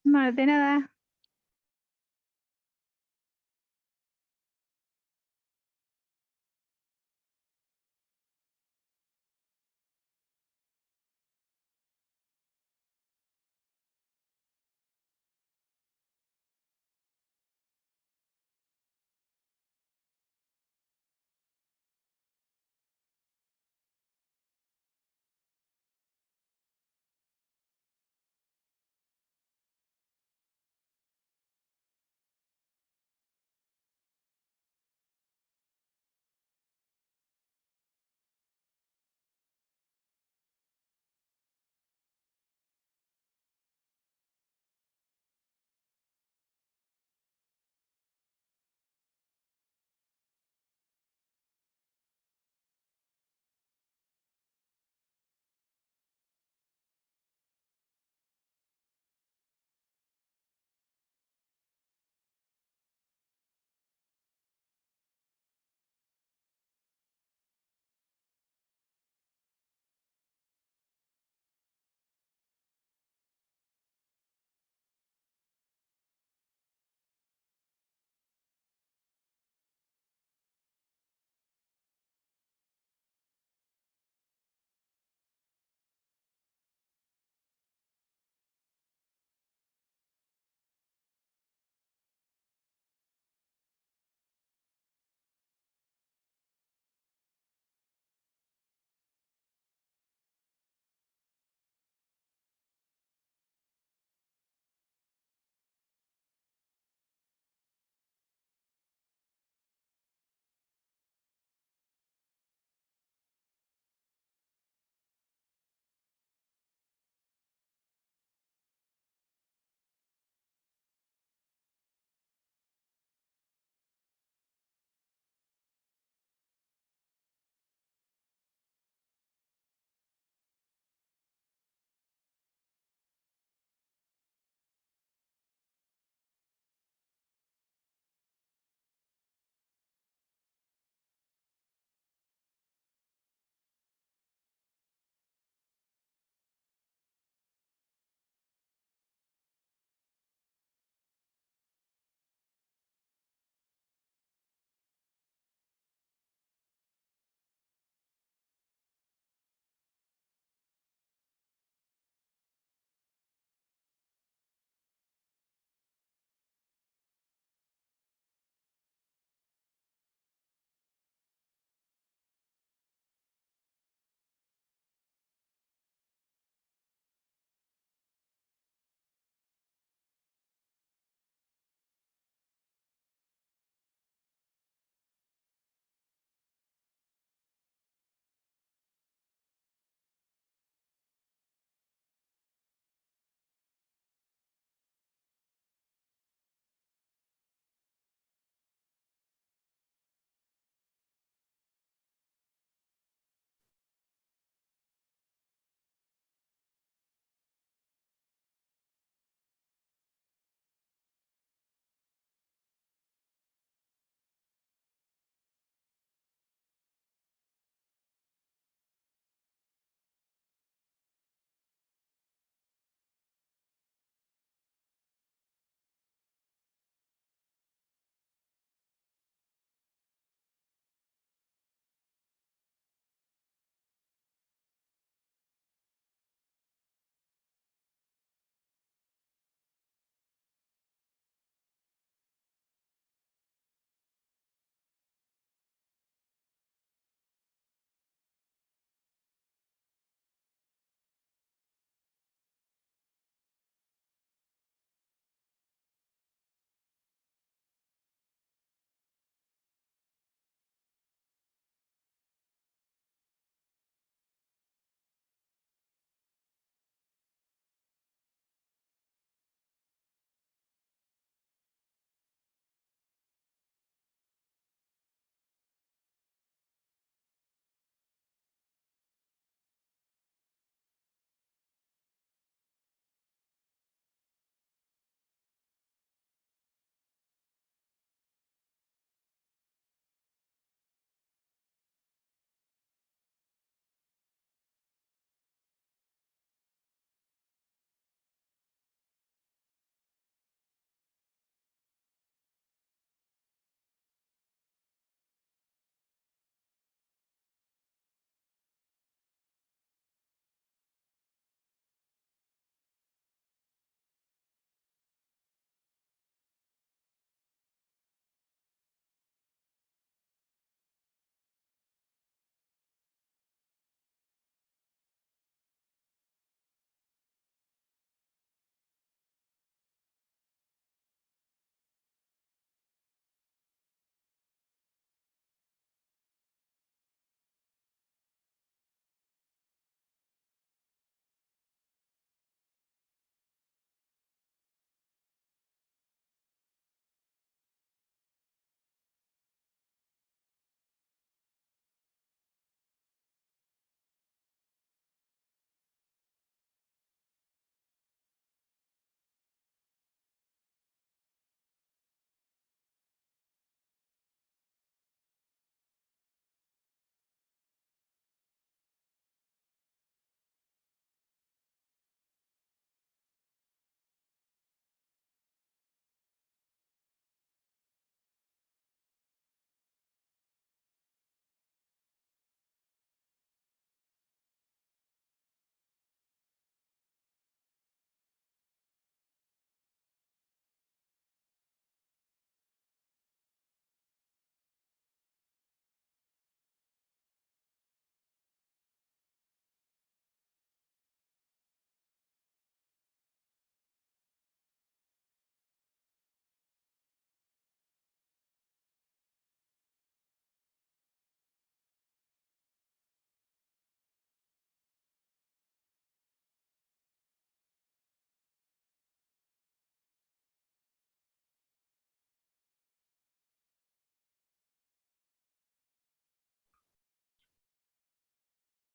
No, de nada.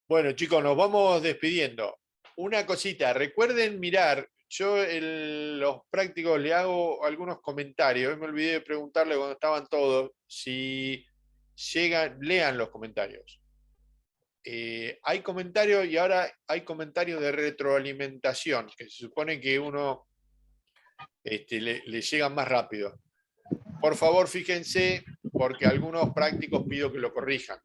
Bueno, chicos, nos vamos despidiendo. Una cosita, recuerden mirar, yo en los prácticos le hago algunos comentarios. Hoy me olvidé de preguntarle cuando estaban todos si llegan, lean los comentarios. Hay comentarios y ahora hay comentarios de retroalimentación, que se supone que uno le llegan más rápido. Por favor, fíjense, porque algunos prácticos pido que lo corrijan.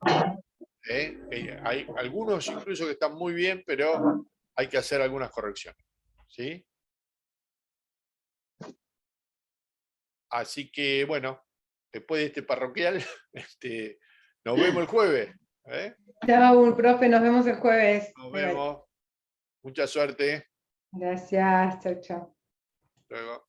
Hay algunos incluso que están muy bien, pero hay que hacer algunas correcciones. ¿Sí? Así que, bueno, después de este parroquial, nos vemos el jueves. Chao, profe, nos vemos el jueves. Nos Bye, bye. vemos. Mucha suerte. Gracias, chao, chao. Luego.